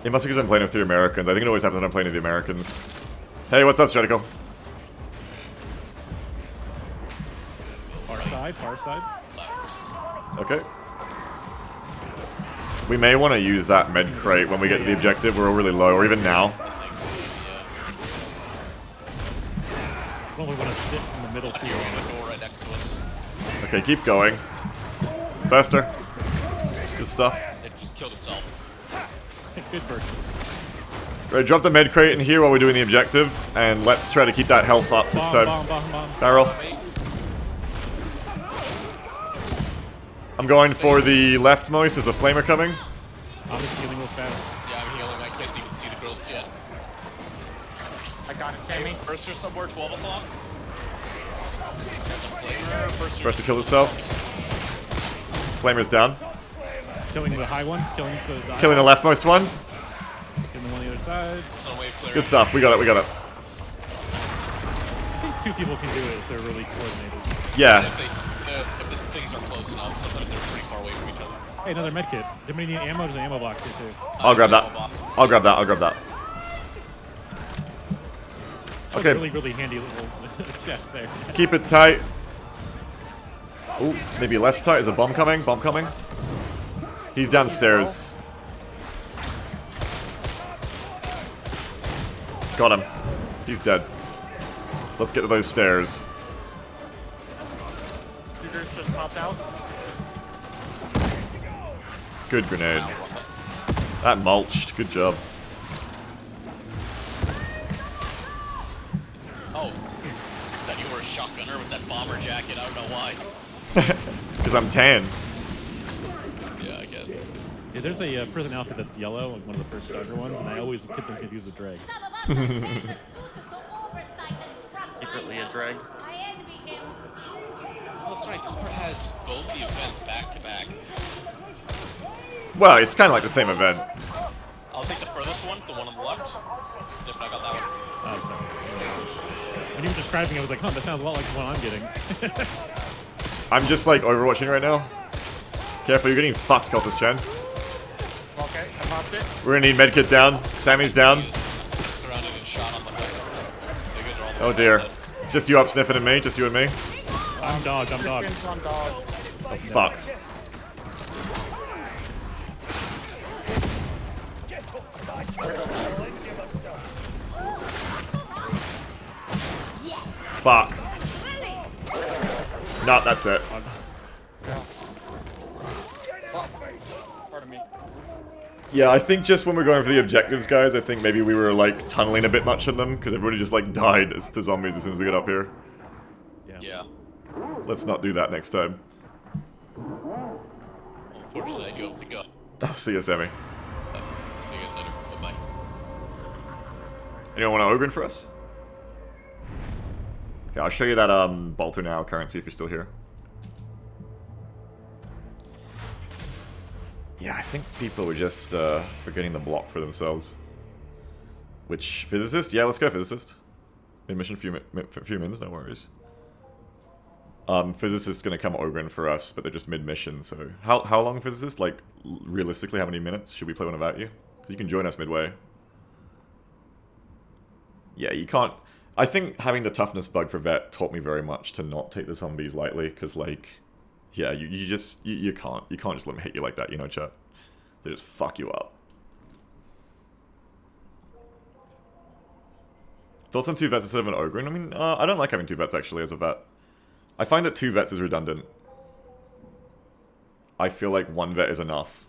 S1: It must be because I'm playing with the Americans. I think it always happens when I'm playing with the Americans. Hey, what's up, Stratico?
S6: Far side, far side.
S1: Okay. We may want to use that med crate when we get to the objective. We're all really low, or even now.
S6: I don't really want to sit in the middle too
S3: Here,
S6: long.
S3: the door right next to us.
S1: Okay, keep going. Burster. Good stuff.
S3: It killed itself.
S6: Good bird.
S1: Right, drop the med crate in here while we're doing the objective, and let's try to keep that health up this time.
S6: Bomb.
S1: Barrel. I'm going for the leftmost. There's a flamer coming.
S6: I'm just healing real fast.
S3: Yeah, I'm healing. I can't even see the growths yet.
S8: I got it, Sammy.
S3: Burster somewhere, 12 o'clock. There's a flamer.
S1: Burster killed itself. Flamer's down.
S6: Killing the high one. Killing the high
S1: Killing the
S6: one.
S1: leftmost one.
S6: Killing the one on the other side.
S3: There's no wave clear.
S1: Good stuff. We got it. We got it.
S6: I think two people can do it if they're really coordinated.
S1: Yeah.
S3: If the things are close enough, sometimes they're pretty far away from each other.
S6: Hey, another med kit. Do we need ammo? There's an ammo box here too.
S1: I'll grab that. I'll grab that. I'll grab that.
S6: Oh,
S1: Okay.
S6: really, really handy little chest there.
S1: Keep it tight. Ooh, maybe less tight. Is a bomb coming? Bomb coming? He's downstairs. Got him. He's dead. Let's get to those stairs.
S8: Shooters just popped out.
S1: Good grenade. That mulched. Good job.
S3: Oh, that you were a shotgunner with that bomber jacket. I don't know why.
S1: Because I'm tan.
S3: Yeah, I guess.
S6: Yeah, there's a prison outfit that's yellow, like one of the first starter ones, and I always get them confused with dregs.
S8: Secretly a drag.
S3: Oh, that's right. This part has both the events back to back.
S1: Well, it's kind of like the same event.
S3: I'll take the furthest one, the one on the left. See if I got that one.
S6: Oh, I'm sorry. When you were describing it, I was like, huh, that sounds a lot like the one I'm getting.
S1: I'm just like overwatching right now. Careful, you're getting fucked, Cultist Chen.
S8: Okay, I popped it.
S1: We're gonna need medkit down. Sammy's down.
S3: Surrounded and shot on the left. You guys are all the
S1: Oh
S3: way
S1: dear.
S3: outside.
S1: It's just you up sniffing and me, just you and me.
S6: I'm dog, I'm dog.
S8: Christian's on dog.
S1: Oh fuck. Fuck. No, that's it.
S8: Pardon me.
S1: Yeah, I think just when we're going for the objectives, guys, I think maybe we were like tunneling a bit much in them because everybody just like died to zombies as soon as we got up here.
S3: Yeah.
S1: Let's not do that next time.
S3: Unfortunately, I do have to go.
S1: I'll see you, Sammy.
S3: See you guys later. Bye-bye.
S1: Anyone want to Ogren for us? Yeah, I'll show you that Bolter now currency if you're still here. Yeah, I think people were just forgetting the block for themselves. Which, physicist? Yeah, let's go physicist. Mid-mission few minutes, no worries. Physicist's gonna come Ogren for us, but they're just mid-mission, so... How long, physicist? Like, realistically, how many minutes should we play one without you? Because you can join us midway. Yeah, you can't... I think having the toughness bug for vet taught me very much to not take the zombies lightly, because, like... Yeah, you just... You can't just let them hit you like that, you know, chat? They just fuck you up. Thoughts on 2 vets instead of an Ogren? I mean, I don't like having 2 vets, actually, as a vet. I find that 2 vets is redundant. I feel like 1 vet is enough.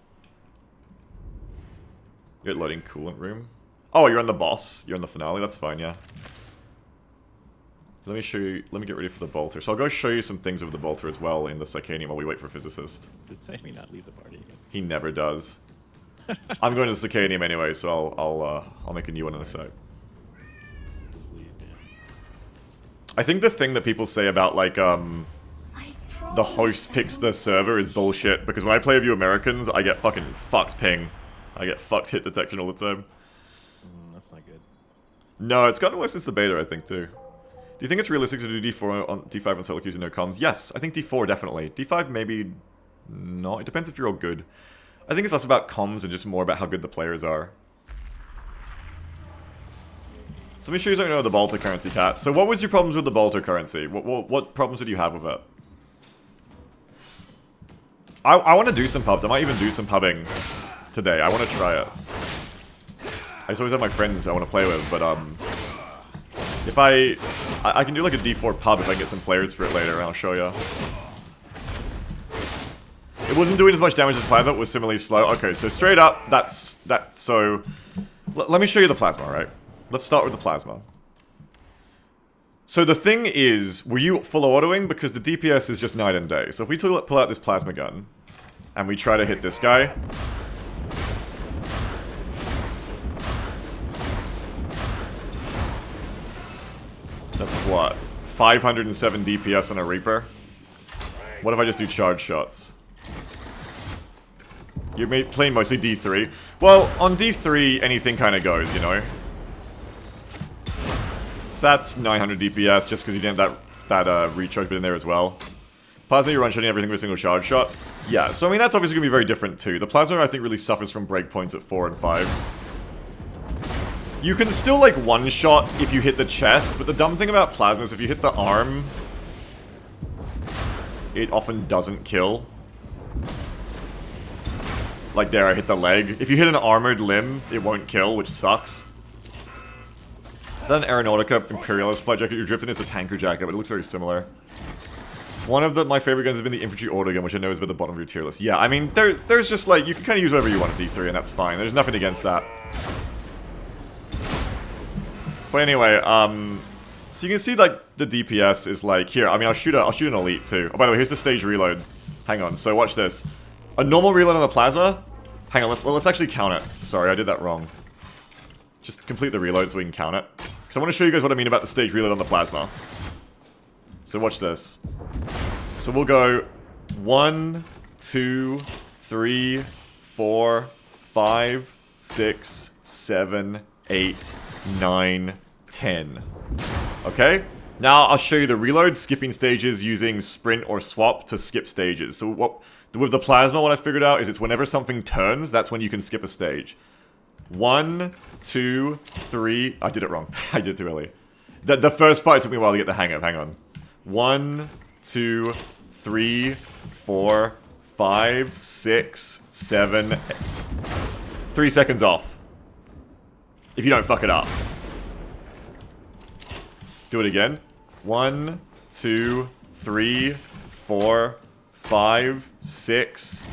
S1: You're at loading coolant room. Oh, you're on the boss. You're on the finale. That's fine, yeah. Let me show you. Let me get ready for the bolter. So I'll go show you some things of the bolter as well in the Psychanium while we wait for Physicist.
S6: Did Sammy not leave the party again?
S1: He never does. I'm going to the Psychanium anyway, so I'll make a new one in a sec.
S6: Just leave, yeah.
S1: I think the thing that people say about like the host picks the server is bullshit, because when I play with you Americans, I get fucking fucked ping. I get fucked hit detection all the time.
S6: That's not good.
S1: No, it's gotten worse since the beta, I think, too. Do you think it's realistic to do D4 on D5 on solo queues and no comms? Yes, I think D4 definitely. D5 maybe not. It depends if you're all good. I think it's less about comms and just more about how good the players are. So let me show you something about the Bolter currency, Cat. So what was your problems with the Bolter currency? What problems did you have with it? I want to do some pubs. I might even do some pubbing today. I want to try it. I just always have my friends I want to play with, but if I can do like a D4 pub if I get some players for it later, and I'll show you. It wasn't doing as much damage as plasma, it was similarly slow. Okay, so straight up, that's so... Let me show you the plasma, right? Let's start with the plasma. So the thing is, were you full autoing? Because the DPS is just night and day. So if we pull out this plasma gun, and we try to hit this guy... That's what? 507 DPS on a Reaper? What if I just do charge shots? You're playing mostly D3. Well, on D3, anything kind of goes, you know? So that's 900 DPS, just because you didn't have that recharge bit in there as well. Plasma, you run shooting everything with a single charge shot. Yeah, so I mean, that's obviously going to be very different too. The Plasma, I think, really suffers from breakpoints at 4 and 5. You can still, like, one-shot if you hit the chest, but the dumb thing about Plasma is if you hit the arm, it often doesn't kill. Like there, I hit the leg. If you hit an armored limb, it won't kill, which sucks. Is that an Aeronautica Imperialist flight jacket you're drifting? It's a tanker jacket, but it looks very similar. One of my favorite guns has been the Infantry Auto gun, which I know is at the bottom of your tier list. Yeah, I mean, there's just like, you can kind of use whatever you want at D3, and that's fine. There's nothing against that. But anyway, so you can see, like, the DPS is like, here, I mean, I'll shoot an elite, too. Oh, by the way, here's the stage reload. Hang on, so watch this. A normal reload on the plasma? Hang on, let's actually count it. Sorry, I did that wrong. Just complete the reload so we can count it. Because I want to show you guys what I mean about the stage reload on the plasma. So watch this. So we'll go 1, 2, 3, 4, 5, 6, 7, 8, 9, 10. Okay? Now I'll show you the reload, skipping stages using sprint or swap to skip stages. So with the plasma, what I figured out is it's whenever something turns, that's when you can skip a stage. 1, 2, 3... I did it wrong. I did it too early. The first part took me a while to get the hang of. Hang on. 1, 2, 3, 4, 5, 6, 7... 3 seconds off. If you don't fuck it up. Do it again. 1, 2, 3, 4, 5, 6,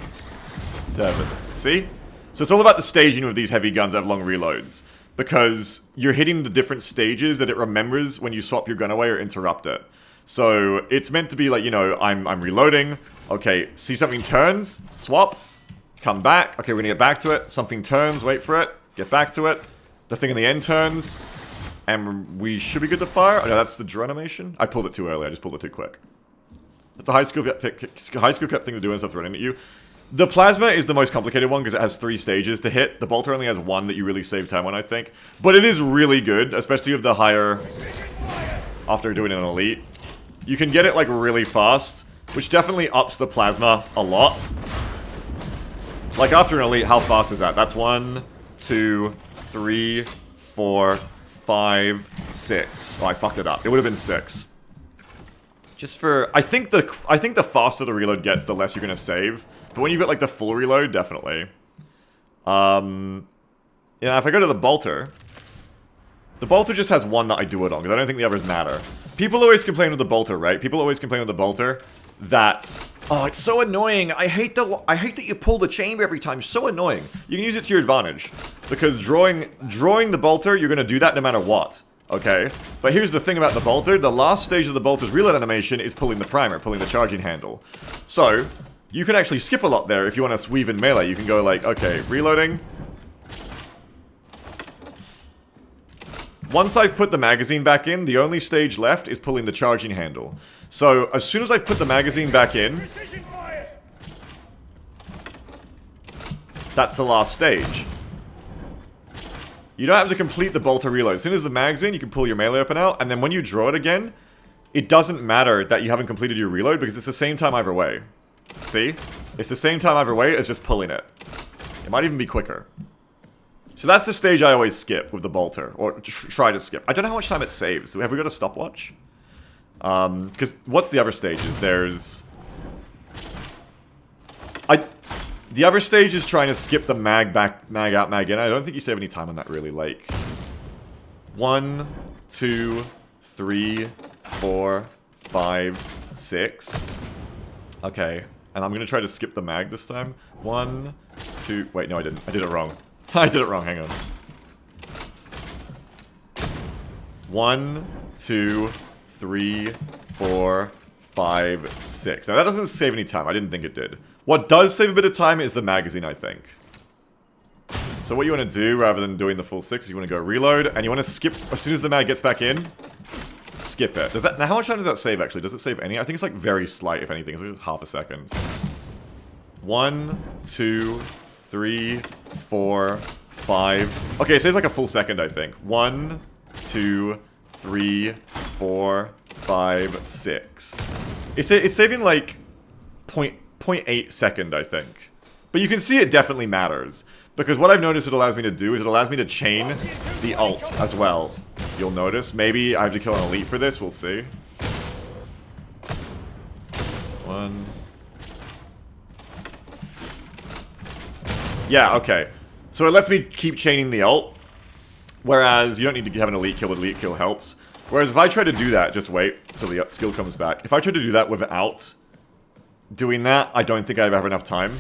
S1: 7. See? So it's all about the staging with these heavy guns that have long reloads. Because you're hitting the different stages that it remembers when you swap your gun away or interrupt it. So it's meant to be like, you know, I'm reloading. Okay, see something turns, swap, come back. Okay, we're gonna get back to it. Something turns, wait for it, get back to it. The thing in the end turns, and we should be good to fire. Oh, no, that's the drone animation. I pulled it too early, I just pulled it too quick. That's a high skill cap thing to do and stuff running at you. The plasma is the most complicated one because it has 3 stages to hit. The bolter only has 1 that you really save time on, I think. But it is really good, especially with the higher... After doing an elite. You can get it, like, really fast, which definitely ups the plasma a lot. Like, after an elite, how fast is that? That's 1, 2, 3, 4, 5, 6. Oh, I fucked it up. It would have been 6. Just for... I think the faster the reload gets, the less you're gonna save. But when you've got, like, the full reload, definitely. Yeah, if I go to the bolter... The bolter just has 1 that I do it on, because I don't think the others matter. People always complain with the bolter, right? People always complain with the bolter that Oh, it's so annoying. I hate that you pull the chamber every time. It's so annoying. You can use it to your advantage. Because drawing the bolter, you're going to do that no matter what. Okay? But here's the thing about the bolter. The last stage of the bolter's reload animation is pulling the primer, pulling the charging handle. So, you can actually skip a lot there if you want to weave in melee. You can go like, okay, reloading. Once I've put the magazine back in, the only stage left is pulling the charging handle. So, as soon as I put the magazine back in, that's the last stage. You don't have to complete the bolter reload. As soon as the mag's in, you can pull your melee up and out, and then when you draw it again, it doesn't matter that you haven't completed your reload because it's the same time either way. See? It's the same time either way as just pulling it. It might even be quicker. So that's the stage I always skip with the bolter, or try to skip. I don't know how much time it saves. Have we got a stopwatch? Because what's the other stages? There's... The other stage is trying to skip the mag back, mag out, mag in. I don't think you save any time on that really. Like, 1, 2, 3, 4, 5, 6. Okay, and I'm gonna try to skip the mag this time. 1, 2. Wait, no, I didn't. I did it wrong. I did it wrong. Hang on. 1, 2, 3, 4, 5, 6. Now that doesn't save any time. I didn't think it did. What does save a bit of time is the magazine, I think. So what you want to do, rather than doing the full 6, is you want to go reload, and you want to skip, as soon as the mag gets back in, skip it. Does that, now how much time does that save, actually? Does it save any? I think it's like very slight, if anything. It's like half a second. 1, 2, 3, 4, 5. Okay, it saves like a full second, I think. 1, 2, 3, 4, 5, 6. It's saving like 0.8 second, I think. But you can see it definitely matters. Because what I've noticed it allows me to do is it allows me to chain the ult as well. You'll notice. Maybe I have to kill an elite for this, we'll see. 1. Yeah, okay. So it lets me keep chaining the ult. Whereas you don't need to have an elite kill helps. Whereas if I try to do that, just wait till the skill comes back. If I try to do that without doing that, I don't think I have enough time.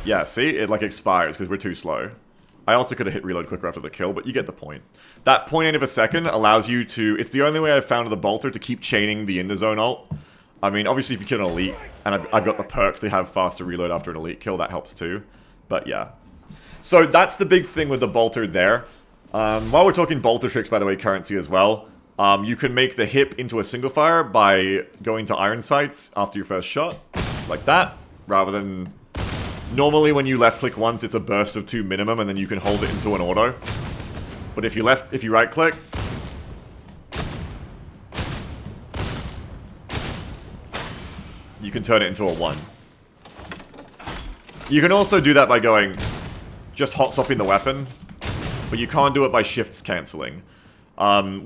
S1: Yeah, see? It like expires because we're too slow. I also could have hit reload quicker after the kill, but you get the point. That 0.8 of a second allows you to... It's the only way I've found with the bolter to keep chaining the in the zone ult. I mean, obviously if you kill an elite, and I've got the perks to have faster reload after an elite kill, that helps too. But yeah. So that's the big thing with the bolter there. While we're talking bolter tricks, by the way, currency as well. You can make the hip into a single fire by going to iron sights after your first shot. Like that. Rather than... Normally when you left click once, it's a burst of 2 minimum and then you can hold it into an auto. But if you right click... You can turn it into a 1. You can also do that by going... Just hot swapping the weapon. But you can't do it by shifts cancelling.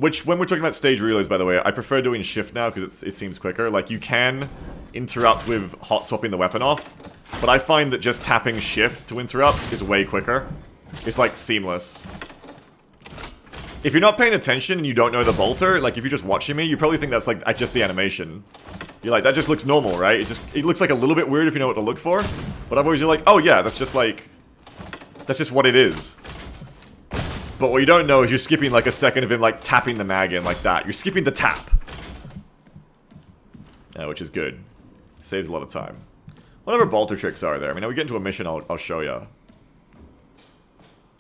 S1: Which, when we're talking about stage reloads, by the way, I prefer doing shift now because it seems quicker. Like, you can interrupt with hot swapping the weapon off. But I find that just tapping shift to interrupt is way quicker. It's like seamless. If you're not paying attention and you don't know the bolter, like if you're just watching me, you probably think that's like just the animation. You're like, that just looks normal, right? It looks like a little bit weird if you know what to look for. But otherwise you're like, oh yeah, that's just like... That's just what it is. But what you don't know is you're skipping like a second of him like tapping the mag in like that. You're skipping the tap. Yeah, which is good. Saves a lot of time. Whatever bolter tricks are there. I mean, we get into a mission, I'll show you.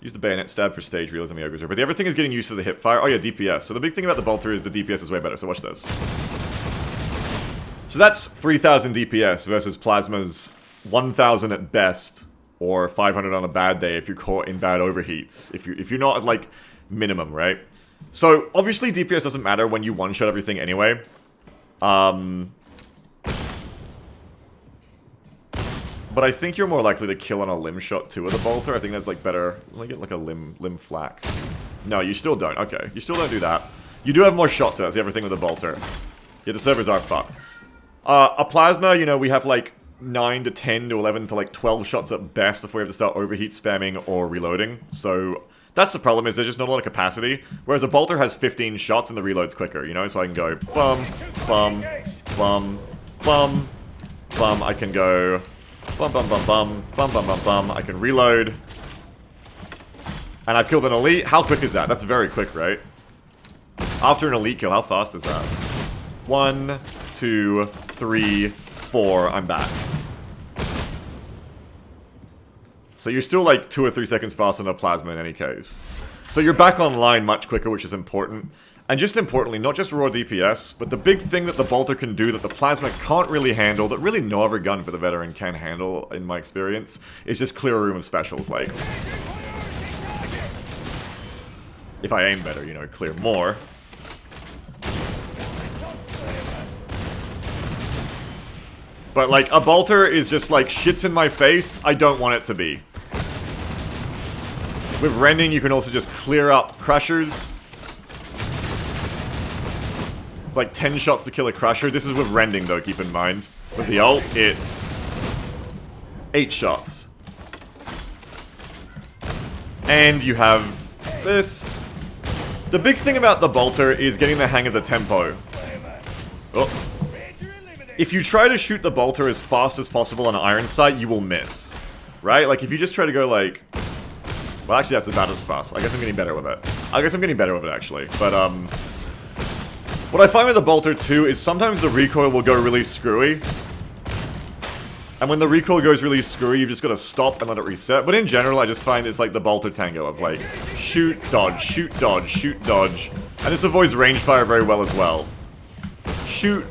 S1: Use the bayonet stab for stage realism and Yoga's. But the other thing is getting used to the hip fire. Oh yeah, DPS. So the big thing about the bolter is the DPS is way better. So watch this. So that's 3000 DPS versus Plasma's 1000 at best, or 500 on a bad day if you're caught in bad overheats. If you're not at like minimum, right? So obviously DPS doesn't matter when you one-shot everything anyway. But I think you're more likely to kill on a limb shot too with a bolter. I think that's like better. Let me get like a limb flak. No, you still don't. Okay, you still don't do that. You do have more shots, so that's everything with a bolter. Yeah, the servers are fucked. A plasma, you know, we have like 9 to 10 to 11 to like 12 shots at best before we have to start overheat spamming or reloading. So That's the problem, is there's just not a lot of capacity, whereas a bolter has 15 shots and the reload's quicker, you know? So I can go bum, bum, bum, bum, bum. I can go bum, bum, bum, bum, bum, bum, bum, bum. I can reload. And I've killed an elite. How quick is that? That's very quick, right? After an elite kill, how fast is that? 1, 2, 3, 4. I'm back. So you're still like 2 or 3 seconds faster than a plasma in any case. So you're back online much quicker, which is important. And just importantly, not just raw DPS, but the big thing that the bolter can do that the plasma can't really handle, that really no other gun for the veteran can handle, in my experience, is just clear a room of specials, like... If I aim better, you know, clear more. But like, a bolter is just like, shits in my face, I don't want it to be. With rending, you can also just clear up crushers. It's like 10 shots to kill a crusher. This is with rending, though, keep in mind. With the ult, it's 8 shots. And you have this. The big thing about the bolter is getting the hang of the tempo. Oh. If you try to shoot the bolter as fast as possible on an iron sight, you will miss. Right? Like, if you just try to go like... Well, actually, that's about as fast. I guess I'm getting better with it. Actually. But, what I find with the bolter, too, is sometimes the recoil will go really screwy. And when the recoil goes really screwy, you've just got to stop and let it reset. But in general, I just find it's like the bolter tango of, like, shoot, dodge, shoot, dodge, shoot, dodge. And this avoids range fire very well as well. Shoot.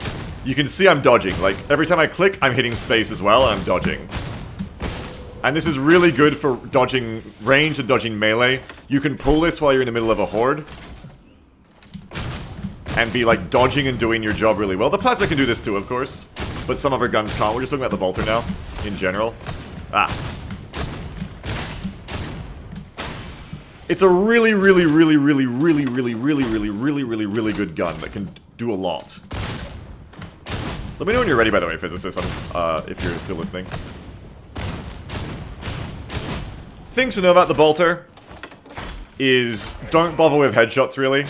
S1: You can see I'm dodging. Like, every time I click, I'm hitting space as well, and I'm dodging. And this is really good for dodging range and dodging melee. You can pull this while you're in the middle of a horde. And be, like, dodging and doing your job really well. The plasma can do this too, of course. But some other guns can't. We're just talking about the bolter now, in general. Ah. It's a really, really, really, really, really, really, really, really, really, really, really good gun that can do a lot. Let me know when you're ready, by the way, physicist, if you're still listening. Things to know about the bolter is don't bother with headshots, really.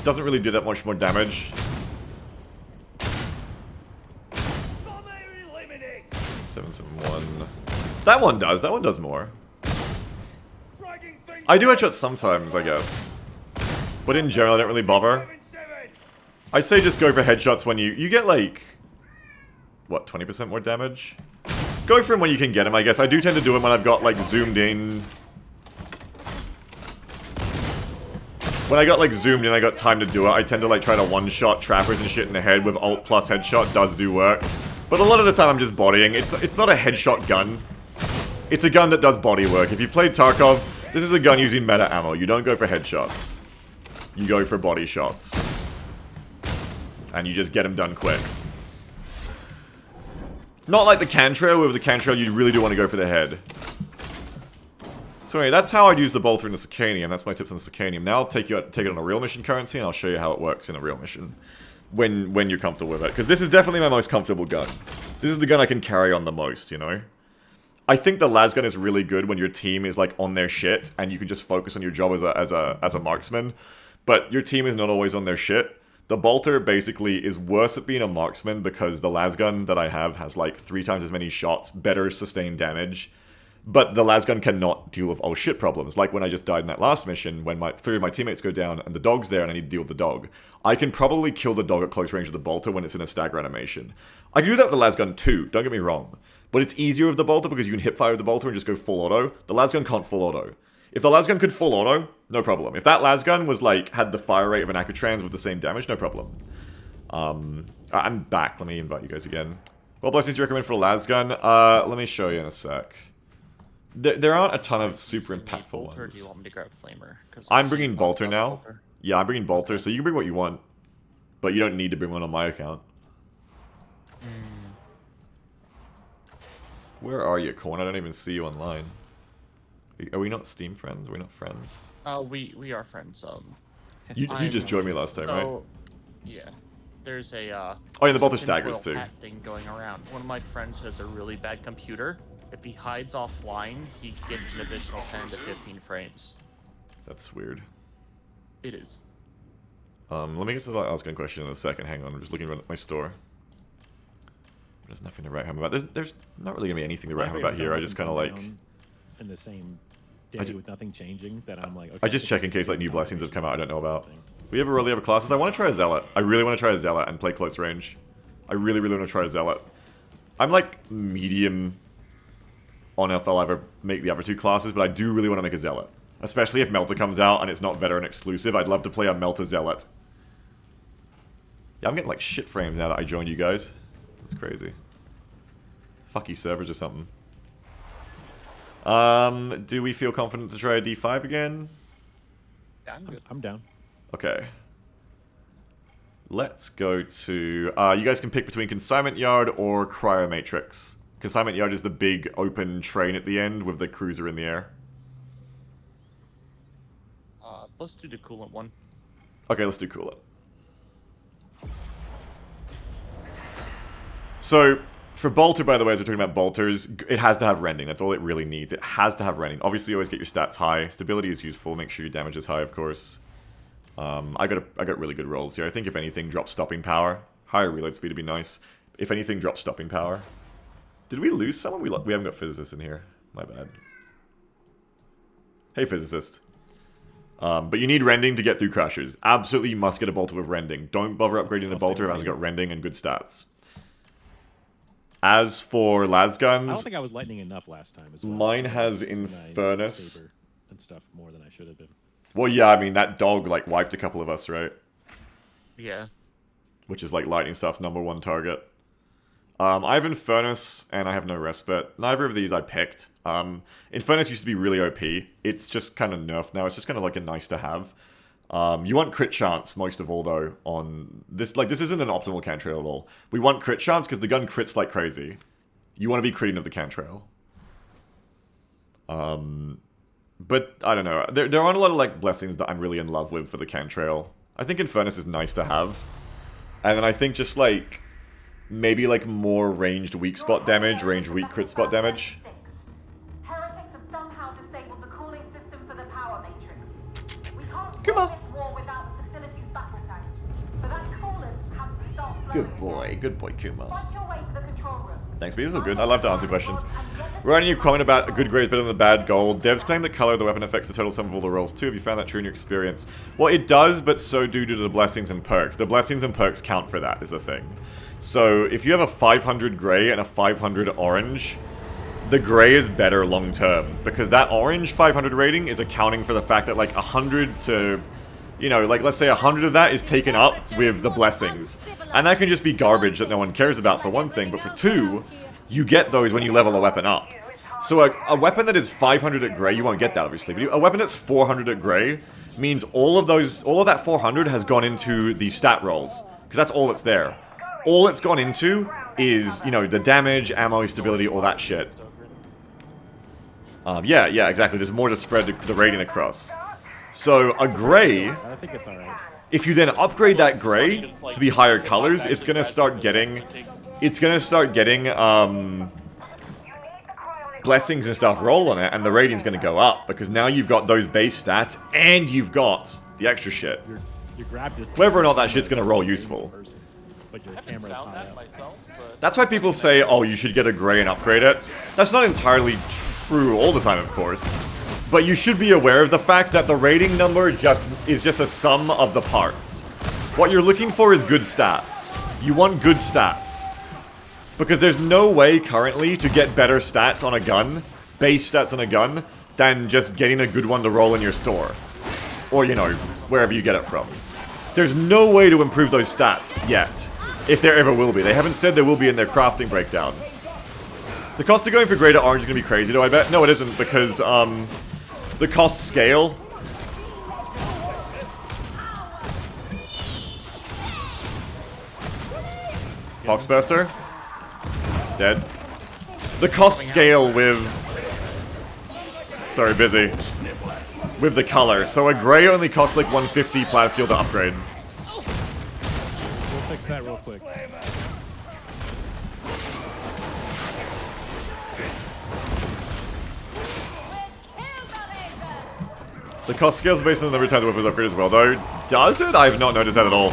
S1: Doesn't really do that much more damage. 771. That one does. That one does more. I do headshots sometimes, I guess. But in general, I don't really bother. I'd say just go for headshots when you get like... What, 20% more damage? Go for him when you can get him, I guess. I do tend to do him when I've got, like, zoomed in. When I got, like, zoomed in, I got time to do it. I tend to, like, try to one-shot trappers and shit in the head with ult plus headshot. Does do work. But a lot of the time I'm just bodying. It's not a headshot gun. It's a gun that does body work. If you played Tarkov, this is a gun using meta ammo. You don't go for headshots. You go for body shots. And you just get them done quick. Not like the Cantrell, with the Cantrell you really do want to go for the head. So anyway, that's how I'd use the bolter in the Sicanium. That's my tips on the Sicanium. Now I'll take it on a real mission currency, and I'll show you how it works in a real mission. When you're comfortable with it. Because this is definitely my most comfortable gun. This is the gun I can carry on the most, you know? I think the lasgun is really good when your team is like on their shit, and you can just focus on your job as a marksman. But your team is not always on their shit. The bolter basically is worse at being a marksman because the lasgun that I have has like 3 times as many shots, better sustained damage. But the lasgun cannot deal with oh shit problems. Like when I just died in that last mission, when 3 of my teammates go down and the dog's there and I need to deal with the dog. I can probably kill the dog at close range with the bolter when it's in a stagger animation. I can do that with the lasgun too, don't get me wrong. But it's easier with the bolter because you can hip fire with the bolter and just go full auto. The lasgun can't full auto. If the lasgun could full auto, no problem. If that lasgun was like, had the fire rate of an Acutrans with the same damage, no problem. I'm back. Let me invite you guys again. What blessings do you recommend for a lasgun? Let me show you in a sec. There aren't a ton of super impactful ones.
S8: Or do you want me to grab Flamer?
S1: I'm bringing bolter now. Yeah, I'm bringing bolter, so you can bring what you want. But you don't need to bring one on my account. Where are you, Corn? I don't even see you online. Are we not Steam friends? Are we not friends?
S8: We are friends.
S1: You just joined me last time, right?
S8: Yeah. There's a
S1: oh yeah, the bolter staggers too.
S8: Thing going around. One of my friends has a really bad computer. If he hides offline, he gets an additional 10 to 15 frames.
S1: That's weird.
S8: It is.
S1: Let me get to the asking question in a second. Hang on, I'm just looking around at my store. There's nothing to write home about. There's not really gonna be anything to write home about here. I just kind of like.
S6: In the same day with nothing changing, that I'm like. Okay,
S1: I just check in case like new blessings have come out I don't know about. We ever really have classes? I want to try a zealot. I really want to try a zealot and play close range. I really want to try a zealot. I'm like medium on if I'll ever make the other two classes, but I do really want to make a zealot. Especially if Melter comes out and it's not veteran exclusive. I'd love to play a Melter zealot. Yeah, I'm getting like shit frames now that I joined you guys. That's crazy. Fucky servers or something. Do we feel confident to try a D5 again?
S8: Yeah, I'm good.
S6: I'm down.
S1: Okay. Let's go to... you guys can pick between Consignment Yard or Cryomatrix. Consignment Yard is the big open train at the end with the cruiser in the air.
S8: Let's do the coolant one.
S1: Okay, let's do Coolant. So, for Bolter, by the way, as we're talking about Bolters, it has to have Rending. That's all it really needs. It has to have Rending. Obviously, you always get your stats high. Stability is useful. Make sure your damage is high, of course. I got really good rolls here. I think if anything, drop Stopping Power. Higher reload speed would be nice. If anything, drop Stopping Power. Did we lose someone? We haven't got Physicist in here. My bad. Hey, Physicist. But you need Rending to get through Crushers. Absolutely, you must get a Bolter with Rending. Don't bother upgrading the Bolter if it hasn't got Rending and good stats. As for Lasguns...
S6: I don't think I was lightning enough last time as well.
S1: Mine has Infernus.
S6: And stuff more than I should have been.
S1: Well, yeah, I mean, that dog, like, wiped a couple of us, right?
S8: Yeah.
S1: Which is, like, Lightning Stuff's #1 target. I have Infernus, and I have no Respite. Neither of these I picked. Infernus used to be really OP. It's just kind of nerfed now. It's just kind of like a nice to have. You want crit chance most of all, though, on this. Like, this isn't an optimal cantrail at all. We want crit chance because the gun crits like crazy. You want to be critting of the cantrail. But, I don't know. There aren't a lot of, like, blessings that I'm really in love with for the cantrail. I think Infernus is nice to have. And then I think just, like, maybe, like, more ranged weak spot damage, ranged weak crit spot damage.
S7: Heretics have somehow disabled the cooling system for the power matrix. We can't
S1: Come on.
S7: win this war without the facility's battle tanks. So that coolant has to start flowing.
S1: Good boy, Kuma.
S7: Find your way to the control room.
S1: Thanks, Beatles are good. I love to answer questions. Writing your comment about a good grade is better than the bad gold. Devs claim that color of the weapon affects the total sum of all the rolls too. Have you found that true in your experience? Well, it does, but so do the blessings and perks. The blessings and perks count for that, is the thing. So, if you have a 500 gray and a 500 orange, the gray is better long term. Because that orange 500 rating is accounting for the fact that, like, 100 to... You know, like, let's say 100 of that is taken up with the blessings. And that can just be garbage that no one cares about for one thing, but for two, you get those when you level a weapon up. So a weapon that is 500 at gray, you won't get that obviously, but a weapon that's 400 at gray means all of that 400 has gone into the stat rolls. Because that's all that's there. All it's gone into is, you know, the damage, ammo, stability, all that shit. Yeah, exactly. There's more to spread the rating across. So, a gray,
S6: I think it's alright.
S1: if you then upgrade that gray to be higher colors, it's gonna start getting, blessings and stuff roll on it, and the rating's gonna go up, because now you've got those base stats, and you've got the extra shit.
S6: You grabbed this
S1: Whether or not that shit's gonna roll useful.
S6: But your
S8: I haven't
S6: camera's
S8: found
S6: not
S8: that
S6: out.
S8: myself, but...
S1: That's why people say, oh, you should get a gray and upgrade it. That's not entirely true all the time, of course. But you should be aware of the fact that the rating number is just a sum of the parts. What you're looking for is good stats. You want good stats. Because there's no way currently to get better stats on a gun, base stats on a gun, than just getting a good one to roll in your store. Or, you know, wherever you get it from. There's no way to improve those stats yet. If there ever will be. They haven't said there will be in their crafting breakdown. The cost of going for greater orange is going to be crazy, though, I bet? No, it isn't, because, the cost scale. Poxbuster. Dead. The cost scale with... Sorry, busy. With the color. So a gray only costs like 150 plasteel to upgrade.
S6: We'll fix that real quick.
S1: The cost scales based on the number of times the weapons upgrade as well, though. Does it? I have not noticed that at all.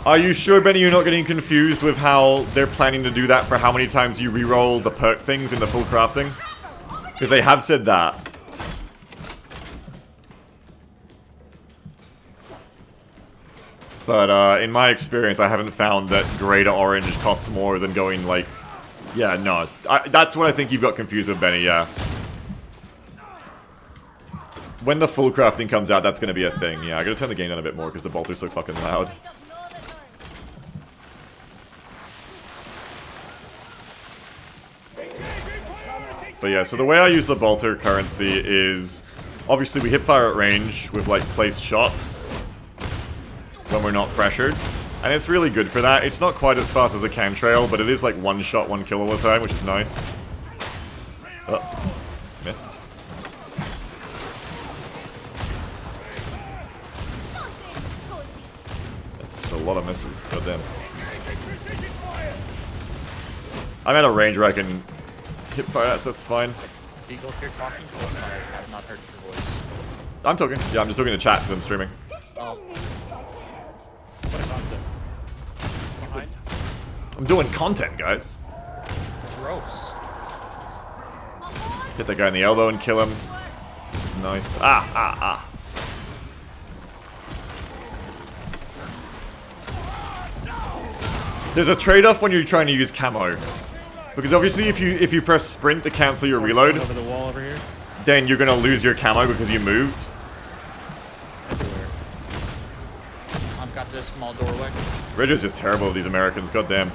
S1: Are you sure, Benny, you're not getting confused with how they're planning to do that for how many times you reroll the perk things in the full crafting? Because they have said that. But in my experience, I haven't found that grey to orange costs more than going like... Yeah, no. That's what I think you've got confused with, Benny, yeah. When the full crafting comes out, that's going to be a thing. Yeah, I gotta turn the gain down a bit more because the bolter's so fucking loud. But yeah, so the way I use the bolter currency is... Obviously, we hip fire at range with, like, placed shots when we're not pressured. And it's really good for that. It's not quite as fast as a cantrail, but it is, like, one shot, one kill all the time, which is nice. Oh, missed. That's a lot of misses, goddamn. I'm at a range where I can hip fire, so that's fine.
S8: Eagle, if you're talking to us, I have not heard your voice.
S1: I'm talking. Yeah, I'm just looking to chat because I'm streaming.
S8: Oh. What a concept. Behind.
S1: I'm doing content, guys.
S8: Gross.
S1: Hit that guy in the elbow and kill him. It's nice. Ah. There's a trade-off when you're trying to use camo. Because obviously if you press sprint to cancel your reload,
S6: Over the wall over here.
S1: then you're gonna lose your camo because you moved.
S6: Everywhere.
S8: I've got this small doorway.
S1: Ridge is just terrible with these Americans, goddamn.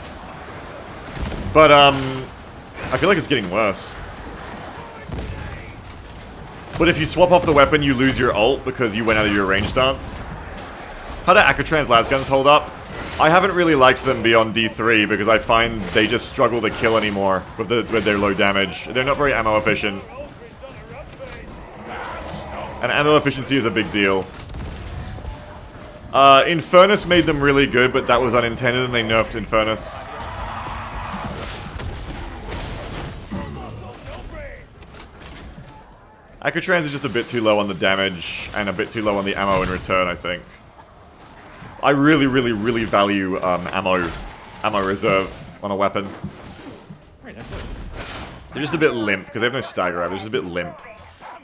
S1: But I feel like it's getting worse. But if you swap off the weapon, you lose your ult because you went out of your range stance. How do Akatran's lasguns hold up? I haven't really liked them beyond D3 because I find they just struggle to kill anymore with their low damage. They're not very ammo efficient. And ammo efficiency is a big deal. Infernus made them really good, but that was unintended and they nerfed Infernus. Akatrans is just a bit too low on the damage and a bit too low on the ammo in return, I think. I really value ammo reserve on a weapon. They're just a bit limp because they have no stagger up. They're just a bit limp.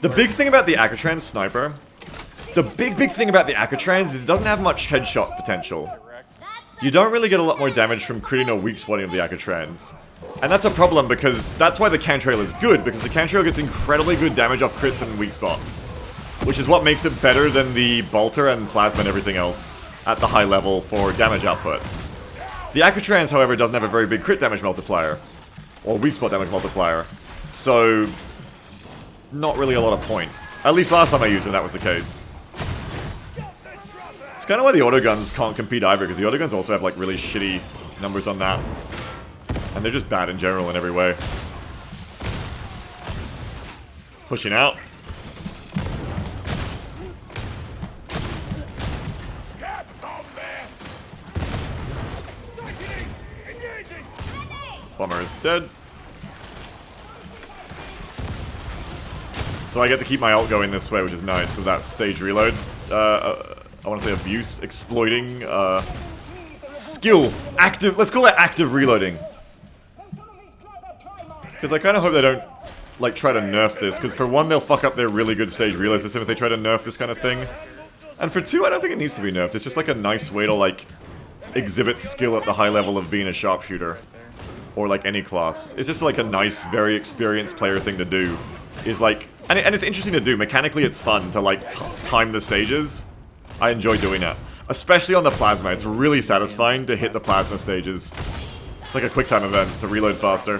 S1: The big thing about the Akatrans sniper, the big thing about the Akatrans is it doesn't have much headshot potential. You don't really get a lot more damage from critting or weak spotting of the Akatrans. And that's a problem because that's why the cantrail is good, because the cantrail gets incredibly good damage off crits and weak spots. Which is what makes it better than the bolter and plasma and everything else at the high level for damage output. The Akatrans, however, doesn't have a very big crit damage multiplier. Or weak spot damage multiplier. So, not really a lot of point. At least last time I used it, that was the case. It's kind of why the autoguns can't compete either, because the autoguns also have like really shitty numbers on that. And they're just bad in general in every way. Pushing out. Bomber is dead. So I get to keep my ult going this way, which is nice with that stage reload. I want to say abuse, exploiting, skill, active, let's call it active reloading. Because I kind of hope they don't, like, try to nerf this, because for one, they'll fuck up their really good stage reload system if they try to nerf this kind of thing. And for two, I don't think it needs to be nerfed. It's just like a nice way to, like, exhibit skill at the high level of being a sharpshooter. Or, like, any class. It's just, like, a nice, very experienced player thing to do. Is, like... And it's interesting to do. Mechanically, it's fun to, like, time the stages. I enjoy doing that. Especially on the plasma. It's really satisfying to hit the plasma stages. It's like a quick time event to reload faster.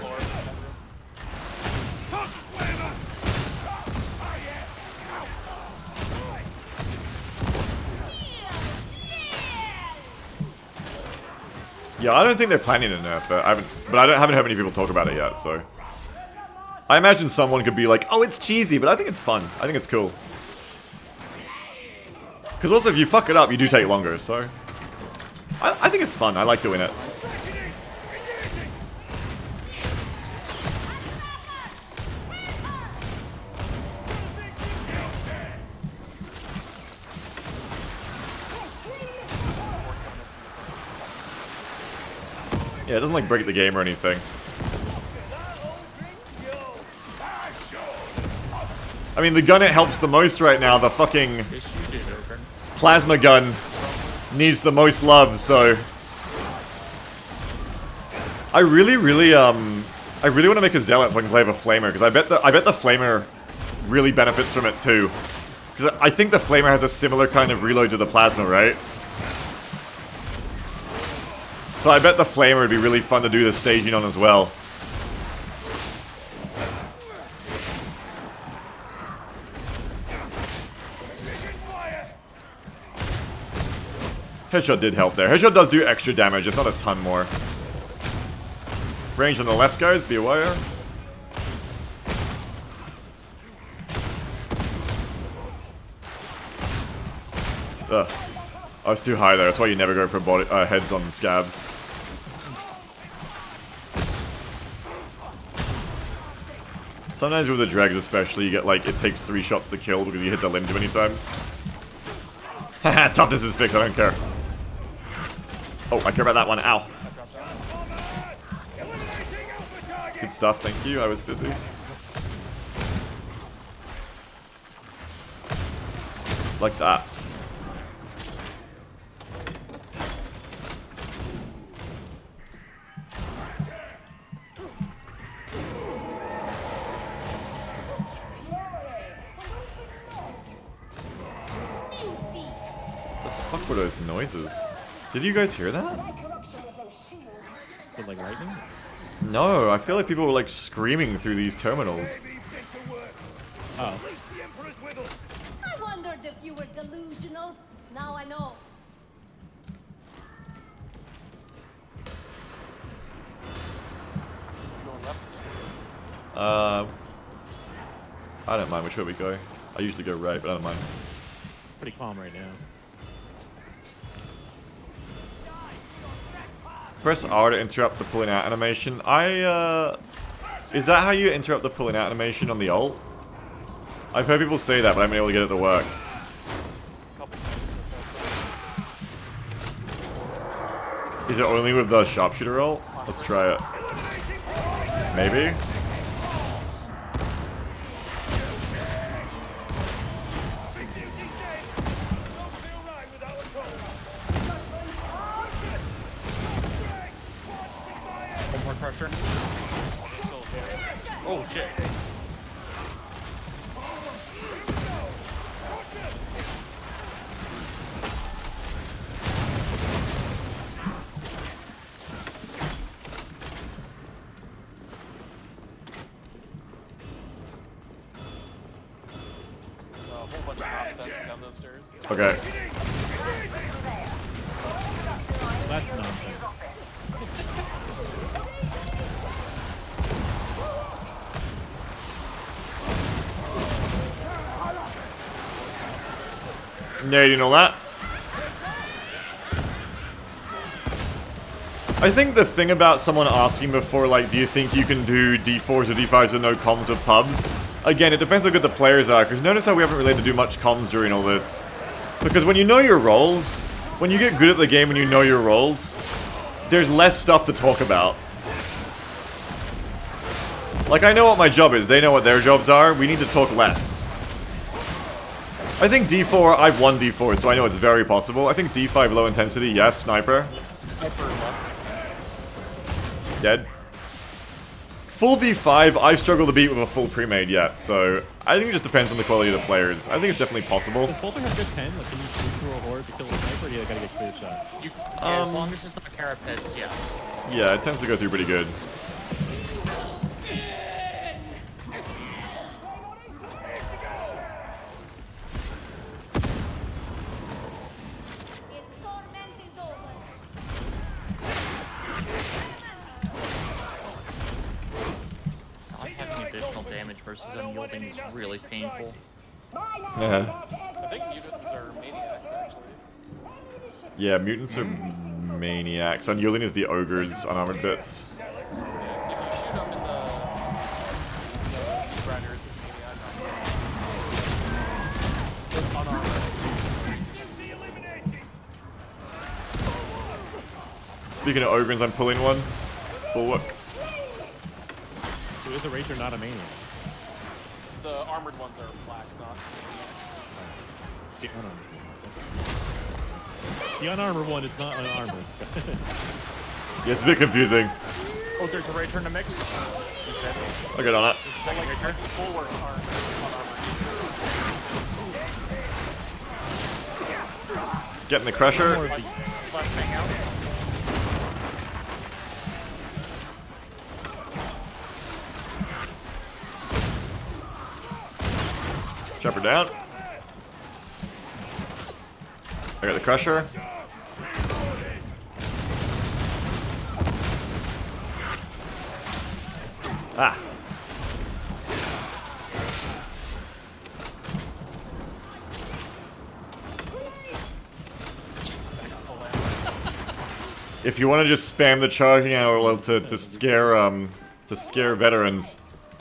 S1: Yeah, I don't think they're planning to nerf it. I haven't heard many people talk about it yet, so... I imagine someone could be like, oh, it's cheesy, but I think it's fun. I think it's cool. Because also, if you fuck it up, you do take longer, so... I think it's fun. I like doing it. Yeah, it doesn't like break the game or anything. I mean, the gun it helps the most right now, the fucking
S8: Yes, you did, Ogren.
S1: plasma gun needs the most love, so I really want to make a zealot so I can play with a flamer, because I bet the flamer really benefits from it too. Because I think the flamer has a similar kind of reload to the plasma, right? So I bet the flamer would be really fun to do the staging on as well. Headshot did help there. Headshot does do extra damage, it's not a ton more. Range on the left, guys, be aware. Ugh. I was too high there, that's why you never go for body, heads on scabs. Sometimes with the dregs especially, you get like, it takes 3 shots to kill because you hit the limb too many times. Haha, toughness is fixed, I don't care. Oh, I care about that one, ow. Good stuff, thank you, I was busy. Like that. What were those noises? Did you guys hear that?
S6: The, like, lightning?
S1: No, I feel like people were like screaming through these terminals.
S6: Oh.
S9: I wondered if you were delusional. Now I know.
S1: I don't mind which way we go. I usually go right, but I don't mind.
S6: Pretty calm right now.
S1: Press R to interrupt the pulling out animation. Is that how you interrupt the pulling out animation on the ult? I've heard people say that, but I haven't been able to get it to work. Is it only with the sharpshooter ult? Let's try it. Maybe?
S8: One more pressure. Oh shit.
S3: A whole bunch of nonsense down those stairs.
S1: Okay.
S6: That's nonsense.
S1: Nading all that. I think the thing about someone asking before, like, do you think you can do D4s or D5s with no comms with pubs? Again, it depends how good the players are, because notice how we haven't really had to do much comms during all this. Because when you know your roles, when you get good at the game and you know your roles, there's less stuff to talk about. Like, I know what my job is, they know what their jobs are, we need to talk less. I think D4, I've won D4, so I know it's very possible. I think D5 low intensity, yes, sniper. Dead. Full D5, I struggle to beat with a full pre-made yet, so I think it just depends on the quality of the players. I think it's definitely possible.
S6: Does Bolter have good pen? Like, can you shoot through a horde to kill a sniper, or do you gotta get clear shot?
S8: As long as it's not carapace, yeah.
S1: Yeah, it tends to go through pretty good.
S8: Not having additional damage versus unyielding is really painful.
S1: Yeah.
S3: I think mutants are maniacs, actually.
S1: Yeah, mutants are maniacs. Unyielding is the ogres, unarmored bits.
S3: If you shoot them in the grinder, it's a maniac.
S1: Speaking of ogres, I'm pulling one. Bulwark.
S6: So is a Ranger not a maniac?
S8: The armored ones are black, not.
S6: The unarmored one. The unarmored one is not unarmored.
S1: Yeah, it's a bit confusing.
S8: Oh, there's a Ranger in the mix.
S1: I'll get on it.
S8: Second Ranger. Bulwarks aren't unarmored.
S1: Getting the Crusher.
S8: Left thing out.
S1: Chop her down. I got the Crusher. Ah. If you want to just spam the charging hour to scare veterans,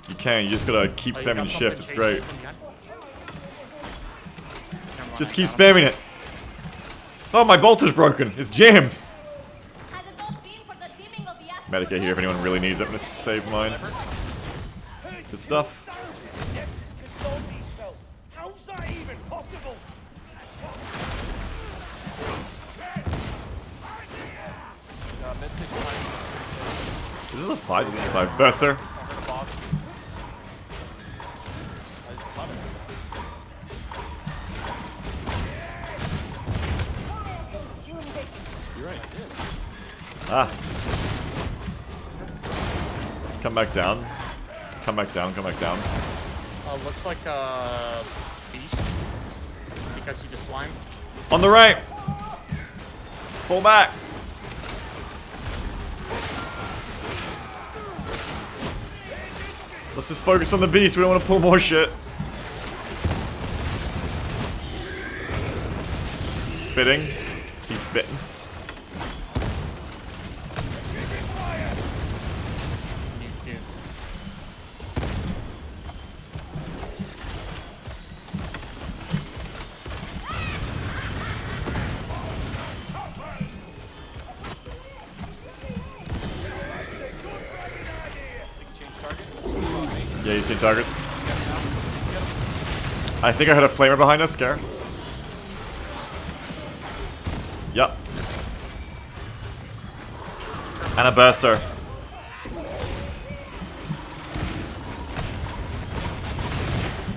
S1: you can. You just gotta keep spamming shift. It's great. Just keep spamming it. Oh, my bolt is broken. It's jammed.
S9: Has it not been for the dimming of the
S1: Medicate here if anyone really needs it. I'm gonna save mine. Good stuff.
S4: How's that even possible?
S1: Is this a 5? This is a 5. Burster.
S6: You're right.
S1: Ah. Come back down. Come back down, come back down.
S8: Looks like a beast. Because he just slimed.
S1: On the right! Pull back! Let's just focus on the beast, we don't want to pull more shit. Spitting. He's spitting. Yeah, you see targets. I think I had a flamer behind us, Scare. Yup. And a burster.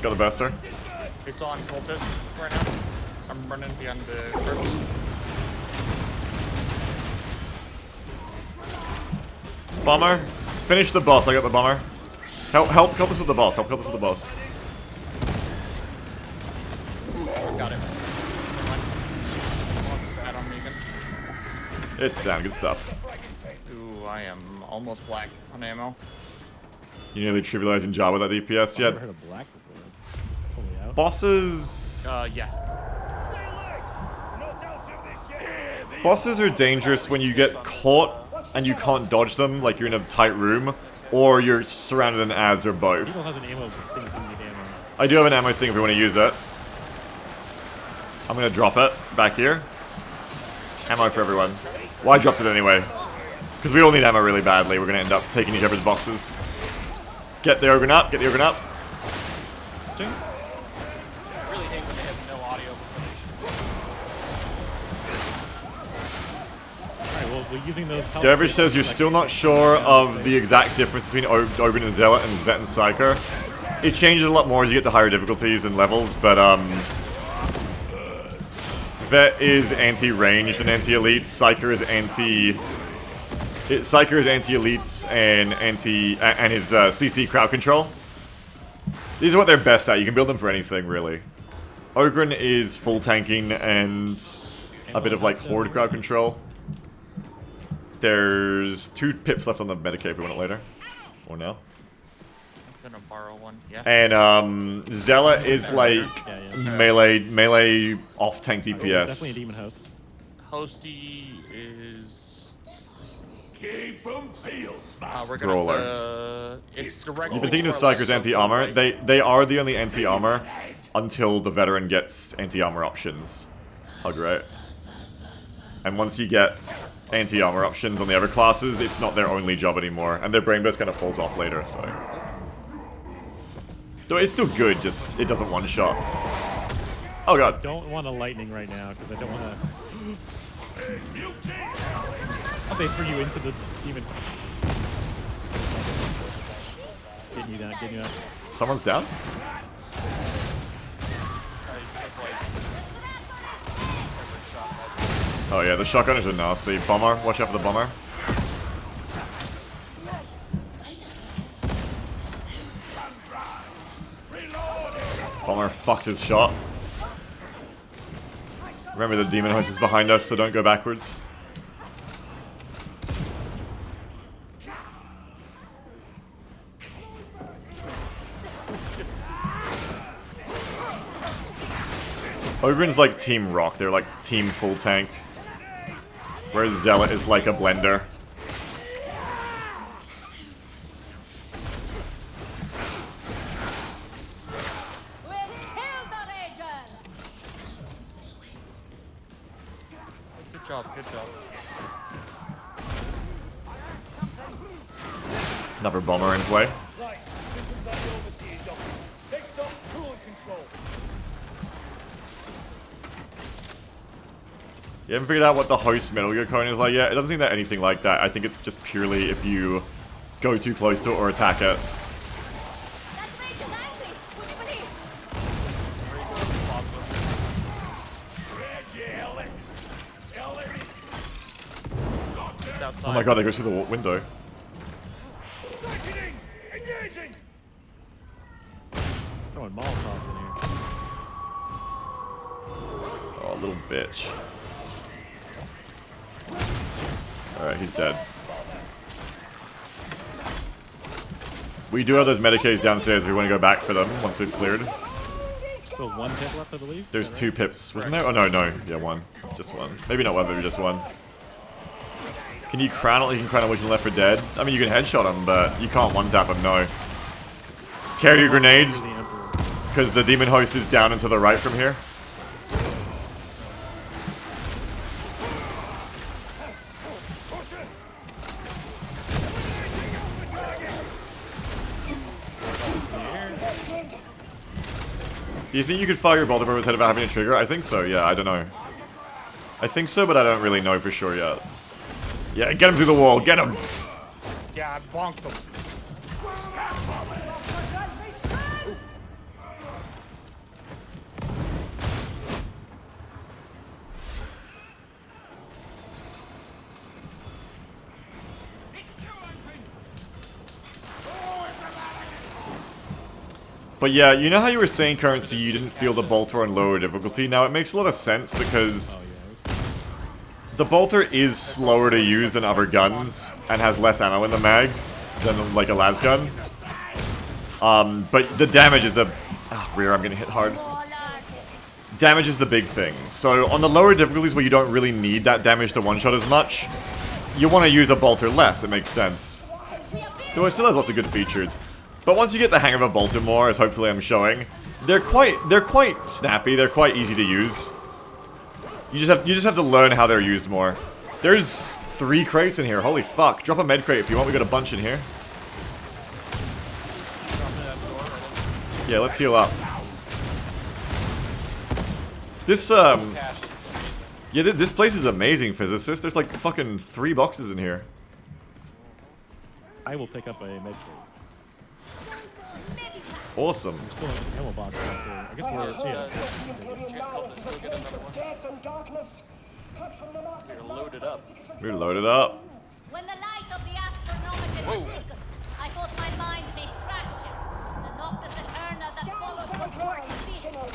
S1: Got a burster.
S8: It's on cultist right now. I'm running behind the curve.
S1: Bomber. Finish the boss, I got the bomber. Help us with the boss, help us with the boss.
S8: Got it. Add on Megan.
S1: It's down, good stuff.
S8: Ooh, I am almost black on ammo.
S1: You nearly trivializing Java with that DPS
S6: I've
S1: yet?
S6: never heard of black before. Just totally out.
S1: Bosses...
S8: Yeah.
S1: Bosses are dangerous when you get caught and you can't dodge them, like you're in a tight room, or you're surrounded in ads, or both.
S6: Eagle has an ammo thing if you need ammo.
S1: I do have an ammo thing if we want to use it. I'm gonna drop it back here. Ammo for everyone. Well, I dropped it anyway. Because we all need ammo really badly. We're gonna end up taking each other's boxes. Get the Ogre up, get the Ogre up.
S8: I really hate when they have no audio information.
S6: Alright, well, we're using those health
S1: Dervish
S6: kits
S1: says you're
S6: like-
S1: still not sure of the exact difference between Ogre and Zealot and Vet and Psyker. It changes a lot more as you get to higher difficulties and levels, but Vet is anti-ranged and anti-elites. Psyker is Psyker is anti-elites and his CC crowd control. These are what they're best at. You can build them for anything, really. Ogren is full tanking and a bit of like horde crowd control. There's 2 pips left on the Medicaid if we want it later. Or now.
S8: I'm gonna borrow one. Yeah.
S1: And Zealot is like melee off tank DPS.
S6: Definitely a demon host.
S8: Hosty is.
S5: Keep them peeled.
S8: We're gonna
S1: Brawler.
S8: it's direct.
S1: You've been thinking of Psyker's anti-armor. They are the only anti-armor until the veteran gets anti-armor options. Hug right. And once you get anti-armor options on the other classes, it's not their only job anymore, and their brain burst kind of falls off later, so... Though it's still good, just it doesn't one-shot. Oh god.
S6: I don't want a lightning right now, because I don't want to... I'll they threw you into the demon. Getting you down, getting you up.
S1: Someone's down? Oh yeah, the shotgunners are nasty. Bomber, watch out for the bomber. Bomber fucked his shot. Remember the demon host is behind us, so don't go backwards. Ogren's like Team Rock, they're like Team Full Tank. Whereas Zealot is like a blender.
S8: Good job, good job.
S1: Another bomber in play.
S5: Right, systems are overseas, Doctor. Next up, coolant control.
S1: You haven't figured out what the host Metal Gear cone is like yet? It doesn't seem that anything like that. I think it's just purely if you go too close to it or attack it. Oh my god, they go through the window.
S5: Engaging!
S6: Throwing Molotovs in here.
S1: Oh, little bitch. Alright, he's dead. We do have those Medicays downstairs if we want to go back for them once we've cleared.
S6: Still one pip left, I believe.
S1: There's 2 pips, wasn't there? Oh no, no. Yeah, 1. Just 1. Maybe not 1, maybe just 1. Can you crown it like you can crown a Witch in Left 4 Dead? I mean, you can headshot him, but you can't one-tap him, no. Carry your grenades, because the demon host is down and to the right from here. Do you think you could fire your bolt over his head without having a trigger? I think so, yeah, I don't know. I think so, but I don't really know for sure yet. Yeah, get him through the wall, get him!
S8: Yeah, I bonked him.
S1: But yeah, you know how you were saying, Currency, you didn't feel the bolter on lower difficulty? Now, it makes a lot of sense because the bolter is slower to use than other guns and has less ammo in the mag than like a las gun. But the damage is the... Oh, rear, I'm getting hit hard. Damage is the big thing. So on the lower difficulties where you don't really need that damage to one-shot as much, you want to use a bolter less, it makes sense. Though it still has lots of good features. But once you get the hang of a bolter more, as hopefully I'm showing, they're quite snappy, they're quite easy to use. You just have to learn how they're used more. There's 3 crates in here, holy fuck. Drop a med crate if you want, we got a bunch in here. Yeah, let's heal up. This, yeah, this place is amazing, Physicist. There's like fucking 3 boxes in here.
S6: I will pick up a med kit.
S1: Awesome.
S6: There's still an ammo box out there. I guess
S8: You're loaded up.
S1: We're loaded up.
S9: When the light of the astronometer flickered, I thought my mind may fracture. The noctis eterna that followed was worse still.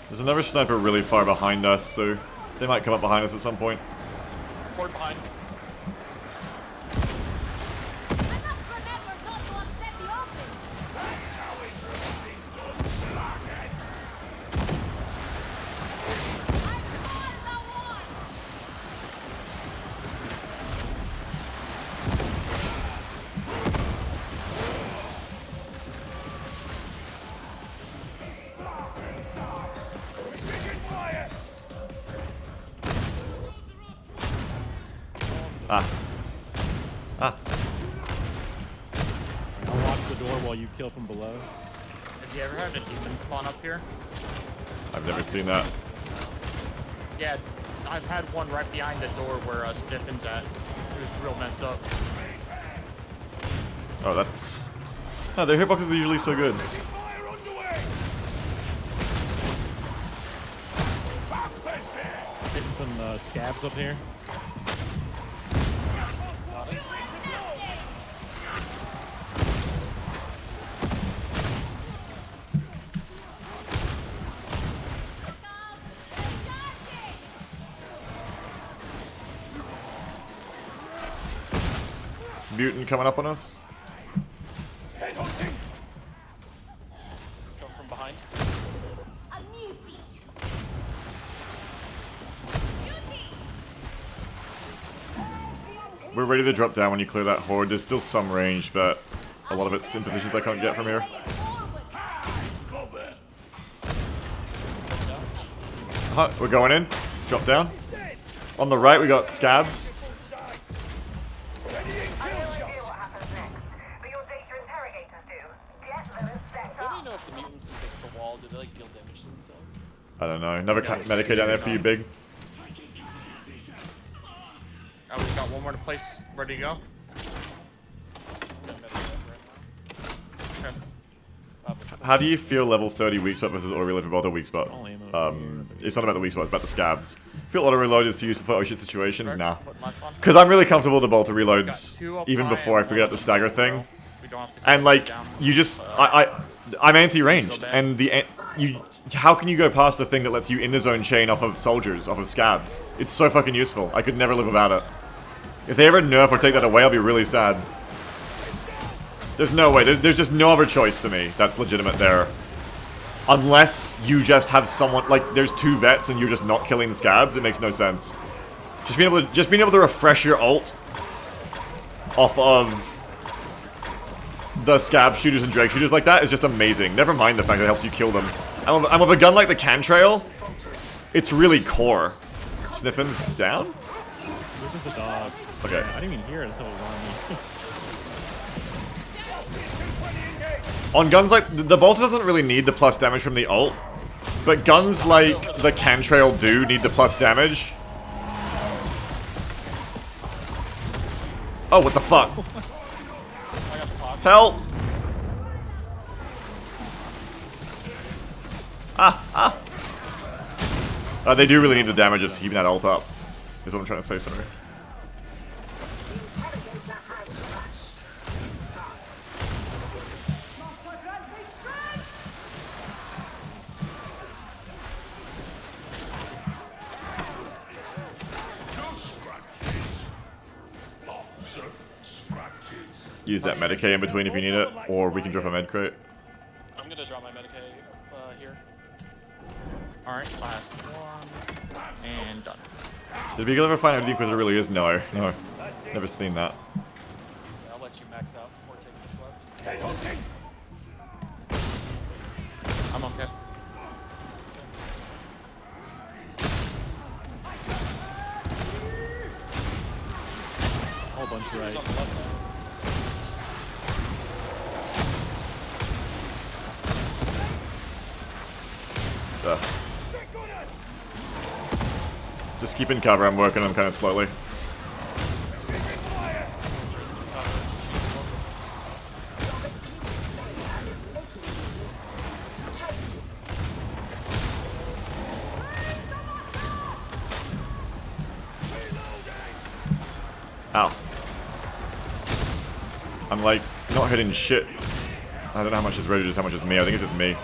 S1: There's another sniper really far behind us, so they might come up behind us at some point.
S8: Port behind.
S9: I must remember not to upset the open.
S1: Ah. Ah.
S6: I'll watch the door while you kill from below.
S8: Have you ever had a demon spawn up here?
S1: I've never seen that.
S8: Yeah, I've had one right behind the door where Stiffin's at. It was real messed up.
S1: Oh, that's... Oh, their hitboxes are usually so good.
S5: Fire underway!
S6: Hitting some scabs up here.
S1: Mutant coming up on us.
S5: Headhunting!
S3: Come from behind.
S9: A mutiny.
S1: We're ready to drop down when you clear that horde. There's still some range, but a lot of it's in positions I can't get from here.
S5: Cover!
S1: We're going in. Drop down. On the right, we got scabs.
S5: Ready in
S7: I
S5: kill
S7: will
S5: shot!
S7: reveal what happens next, but your data interrogators do. Get them set
S3: Does anybody
S7: up.
S3: know if the mutants who take the wall, do they like deal damage to themselves?
S1: I don't know. Another Medicaid down there for you, big.
S8: Oh, we've got one more to place. Ready to go? Okay.
S1: How do you feel level 30 weak spot versus auto reload for both a weak spot?
S6: All ammo
S1: It's not about the weak spot, it's about the scabs. Feel auto reload is too useful for oh shit situations?
S8: Right,
S1: Nah.
S8: put my fun.
S1: Because I'm really comfortable with the bolter
S8: Got
S1: reloads,
S8: two up
S1: even
S8: high
S1: before I
S8: and
S1: figured out
S8: one
S1: the stagger
S8: up
S1: thing.
S8: low. We don't have to
S1: And
S8: go
S1: like,
S8: down.
S1: you just, I'm anti-ranged, and how can you go past the thing that lets you in the zone chain off of soldiers, off of scabs? It's so fucking useful. I could never live without it. If they ever nerf or take that away, I'll be really sad. There's no way. There's just no other choice to me that's legitimate there. Unless you just have someone, like, there's two vets and you're just not killing the scabs, it makes no sense. Just being able to refresh your ult off of the scab shooters and drake shooters like that is just amazing. Never mind the fact that it helps you kill them. And with a gun like the Cantrail, it's really core. Sniffin's down?
S6: This is the dog.
S1: Okay.
S6: I didn't even hear it until it was on me.
S1: On guns like... The bolter doesn't really need the plus damage from the ult. But guns like the Cantrail do need the plus damage. Oh, what the fuck? Help! They do really need the damage of keeping that ult up. Is what I'm trying to say, sorry. Use that Medicaid in between if you need it, or we can drop a med crate.
S3: I'm gonna drop my Medicaid here.
S8: Alright, last one. And done.
S1: Did Beagle ever find out who the Inquisitor really is? No. No. Never seen that.
S3: I'll let you max out before taking this left.
S5: Headhunting!
S8: I'm okay.
S6: Whole bunch
S3: Who's
S6: right.
S3: on the left side?
S1: Just keep in cover, I'm working on them kind of slowly. Ow. I'm like, not hitting shit. I don't know how much is Rage, how much is me. I think it's just me.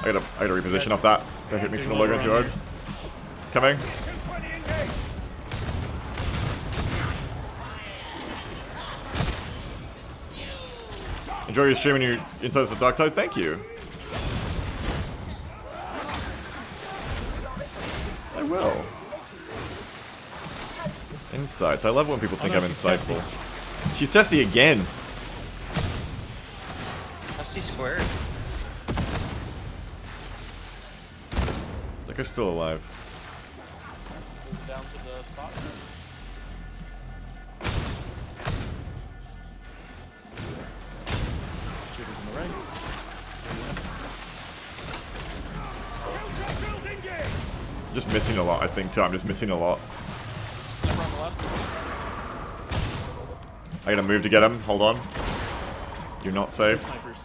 S1: I gotta reposition off that. Don't hit me from the logo too hard. Coming. Enjoy your stream and your insights of Darktide. Thank you. I will. Insights. I love when people think I'm insightful. She's testy again.
S8: Testy squared.
S1: Like, I'm still alive.
S3: Move down to the spot.
S1: Just missing a lot, I think, too. I'm just missing a lot.
S3: Sniper on the left.
S1: I gotta move to get him. Hold on. You're not safe.
S6: Snipers.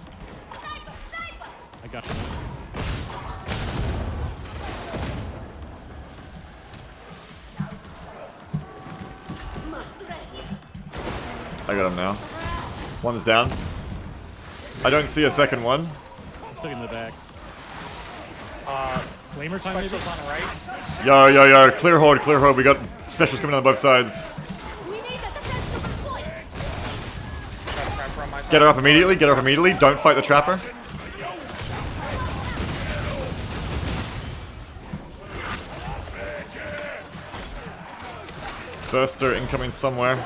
S6: I got you.
S1: I got him now. One's down. I don't see a second one.
S6: I'm stuck in the back. Flamer time maybe?
S8: Specials on the right.
S1: Yo. Clear horde, clear horde. We got specials coming on both sides.
S9: We need a defensible point.
S8: Got a trapper on my side.
S1: Get her up immediately, get her up immediately. Don't fight the trapper. Burster incoming somewhere.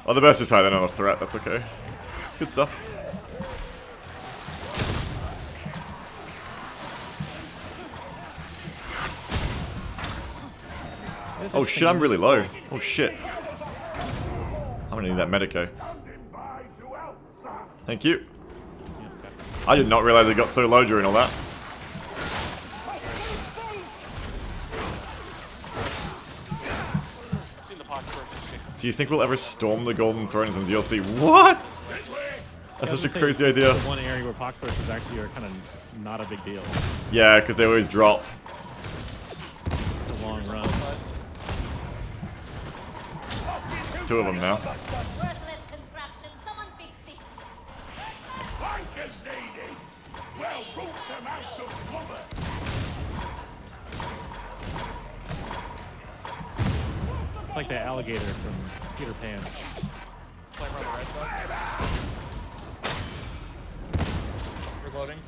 S1: Oh, the burster's high, they're not a threat, that's okay. Good stuff. Oh shit, I'm really low. Oh shit. I'm gonna need that Medico. Thank you. I did not realize it got so low during all that.
S3: I've seen the pox burst.
S1: Do you think we'll ever storm the Golden Throne in some DLC? What? That's such a crazy idea.
S6: The one area where pox bursts is actually are kind of not a big deal.
S1: Yeah, because they always drop.
S6: It's a long run.
S1: Two of them now.
S9: Worthless contraption. Someone fix it.
S5: Bankers needed. Well, root them out of cover.
S6: It's like the alligator from Peter Pan.
S8: Sniper on the right side. Reloading.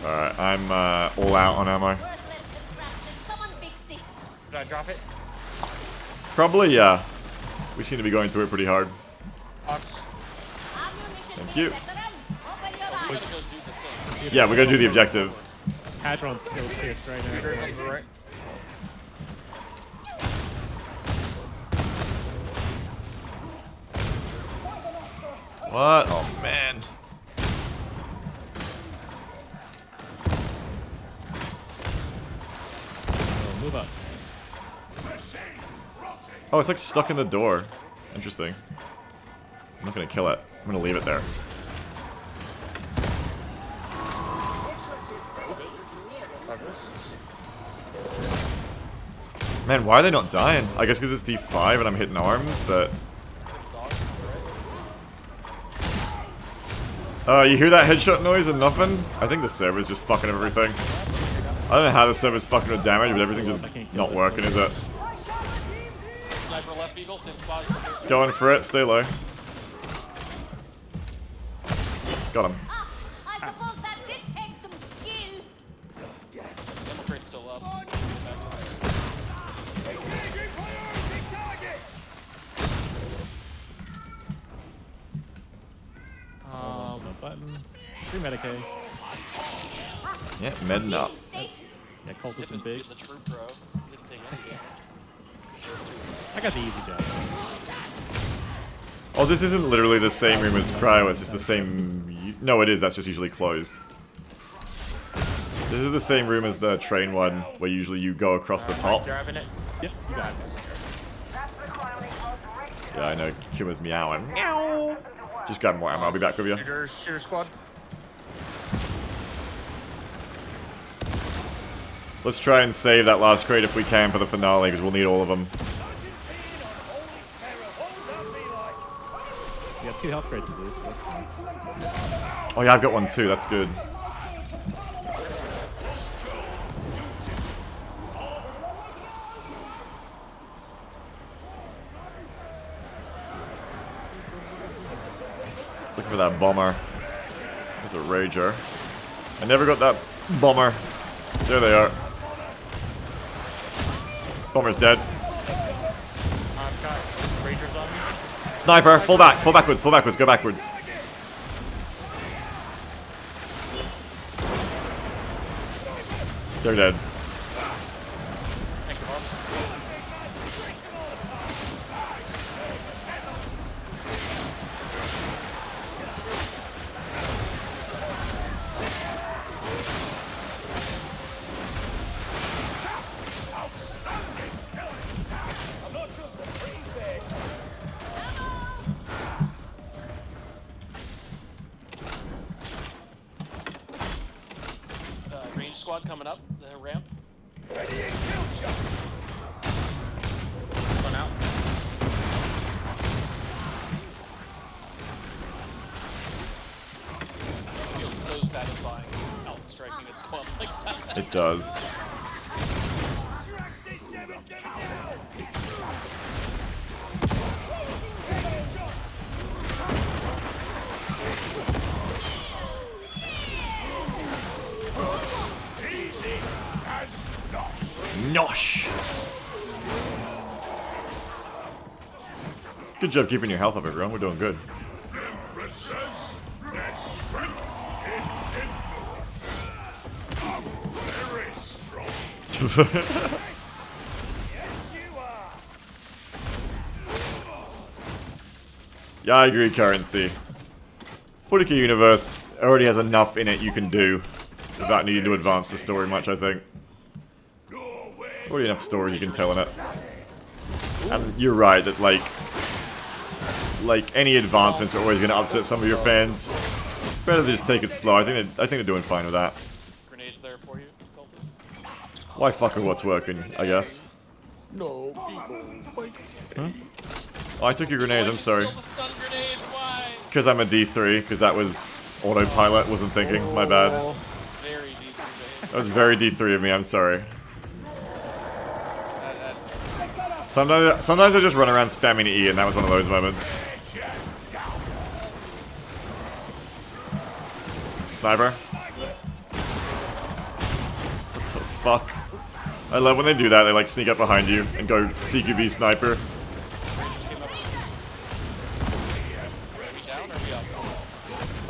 S1: Alright, I'm all out on ammo.
S9: Worthless contraption. Someone fix it.
S8: Did I drop it?
S1: Probably, yeah. We seem to be going through it pretty hard.
S8: Ox.
S9: Ammunition
S1: Thank
S9: bin,
S1: you.
S9: veteran. Open your eyes.
S1: Yeah, we're gonna do the objective.
S6: Hadron's still pissed right
S8: Shooter
S6: now.
S8: on the right.
S1: What? Oh man.
S6: Oh, move up.
S1: Oh, it's like stuck in the door. Interesting. I'm not gonna kill it. I'm gonna leave it there. Man, why are they not dying? I guess because it's D5 and I'm hitting arms, but... you hear that headshot noise and nothing? I think the server's just fucking everything. I don't know how the server's fucking with damage, but everything's just not working, is it?
S3: Sniper left eagle, same spot.
S1: Going for it, stay low. Got him.
S9: Ah, I suppose that did take some skill.
S3: Ammo crate's still up.
S6: No button. Free Medicaid.
S1: Yeah, medding up.
S9: Station.
S6: Yeah, cultists and big.
S3: The true pro. Didn't take any damage.
S6: I got the easy job.
S1: Oh, this isn't literally the same room as Cryo, it's just the same... No, it is, that's just usually closed. This is the same room as the train one, where usually you go across the top.
S8: Grabbing it.
S6: Yep, you got it.
S1: Yeah, I know, Kuma's meowing. Meow! Just grab more ammo, I'll be back with you.
S8: Shooter squad.
S1: Let's try and save that last crate if we can for the finale, because we'll need all of them.
S6: You got 2 health crates of these. That's nice.
S1: Oh yeah, I've got one too, that's good. Looking for that bomber. There's a rager. I never got that bomber. There they are. Bomber's dead.
S8: I've got Rangers on me.
S1: Sniper, fall back, fall backwards, go backwards. They're dead.
S8: Thank you, boss.
S3: cloud coming up the ramp.
S8: One out.
S3: It feels so satisfying alpha striking at squad like that.
S1: It does. Nosh! Good job keeping your health up, everyone. We're doing good.
S5: Empresses, their strength is infinite. I'm very strong.
S1: Yeah, I agree, Currency. 40k universe already has enough in it you can do without needing to advance the story much, I think. Already enough stories you can tell in it. And you're right that like any advancements are always going to upset some of your fans. Better to just take it slow. I think they're doing fine with that.
S3: Grenades there for you, cultist.
S1: Why fuck with what's working, I guess.
S8: No,
S1: Huh? Oh, I took your grenades, I'm sorry.
S3: Steal the stun grenade, why?
S1: Because I'm a D3, because that was autopilot, wasn't thinking, my bad.
S3: Very D3.
S1: That was very D3 of me, I'm sorry. Sometimes I just run around spamming E, and that was one of those moments. Sniper? What the fuck? I love when they do that, they like sneak up behind you and go CQB sniper.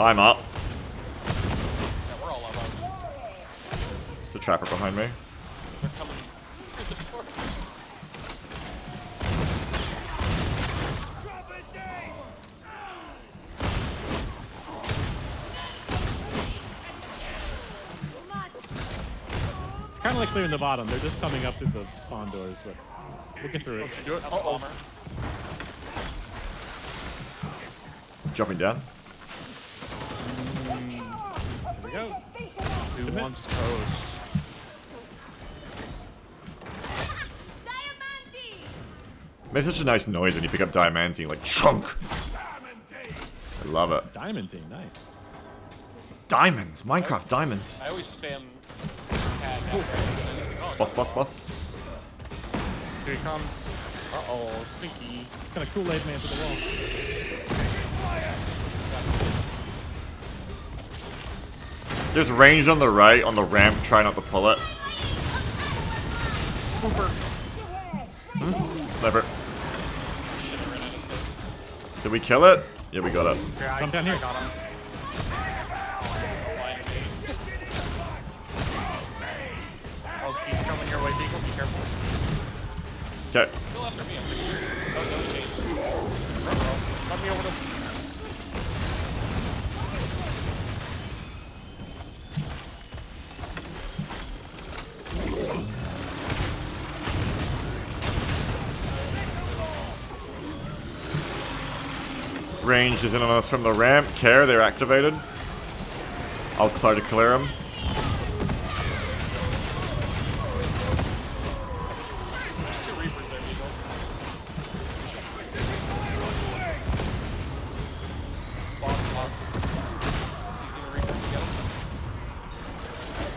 S1: I'm up.
S3: Yeah, we're all up.
S1: There's a trapper behind me.
S3: They're coming through the door.
S6: It's kind of like clearing the bottom. They're just coming up through the spawn doors, but we'll get through it.
S8: do it.
S3: Oh,
S1: Jumping down.
S6: Here we go.
S8: Who wants toast?
S9: Diamante!
S1: Makes such a nice noise when you pick up diamantine, like chunk. I love it.
S6: Diamond team, nice.
S1: Diamonds, Minecraft diamonds.
S3: I always spam tag after.
S1: Boss, boss, boss.
S8: Here he comes. Uh-oh, Stinky.
S6: It's got a Kool-Aid man to the wall.
S1: There's range on the right, on the ramp, try not to pull it. Sniper. Did we kill it? Yeah, we got it.
S8: Yeah,
S6: Come down here.
S8: I got him. Oh, he's coming your way, Deagle. Be careful.
S1: Okay.
S3: Still after me, I'm pretty sure. Oh, no, he changed.
S8: Let me over to...
S1: Range is in on us from the ramp. Care, they're activated. I'll try to clear them.
S3: There's 2 Reapers there, Deagle. Lock. Seizing the Reapers, get him.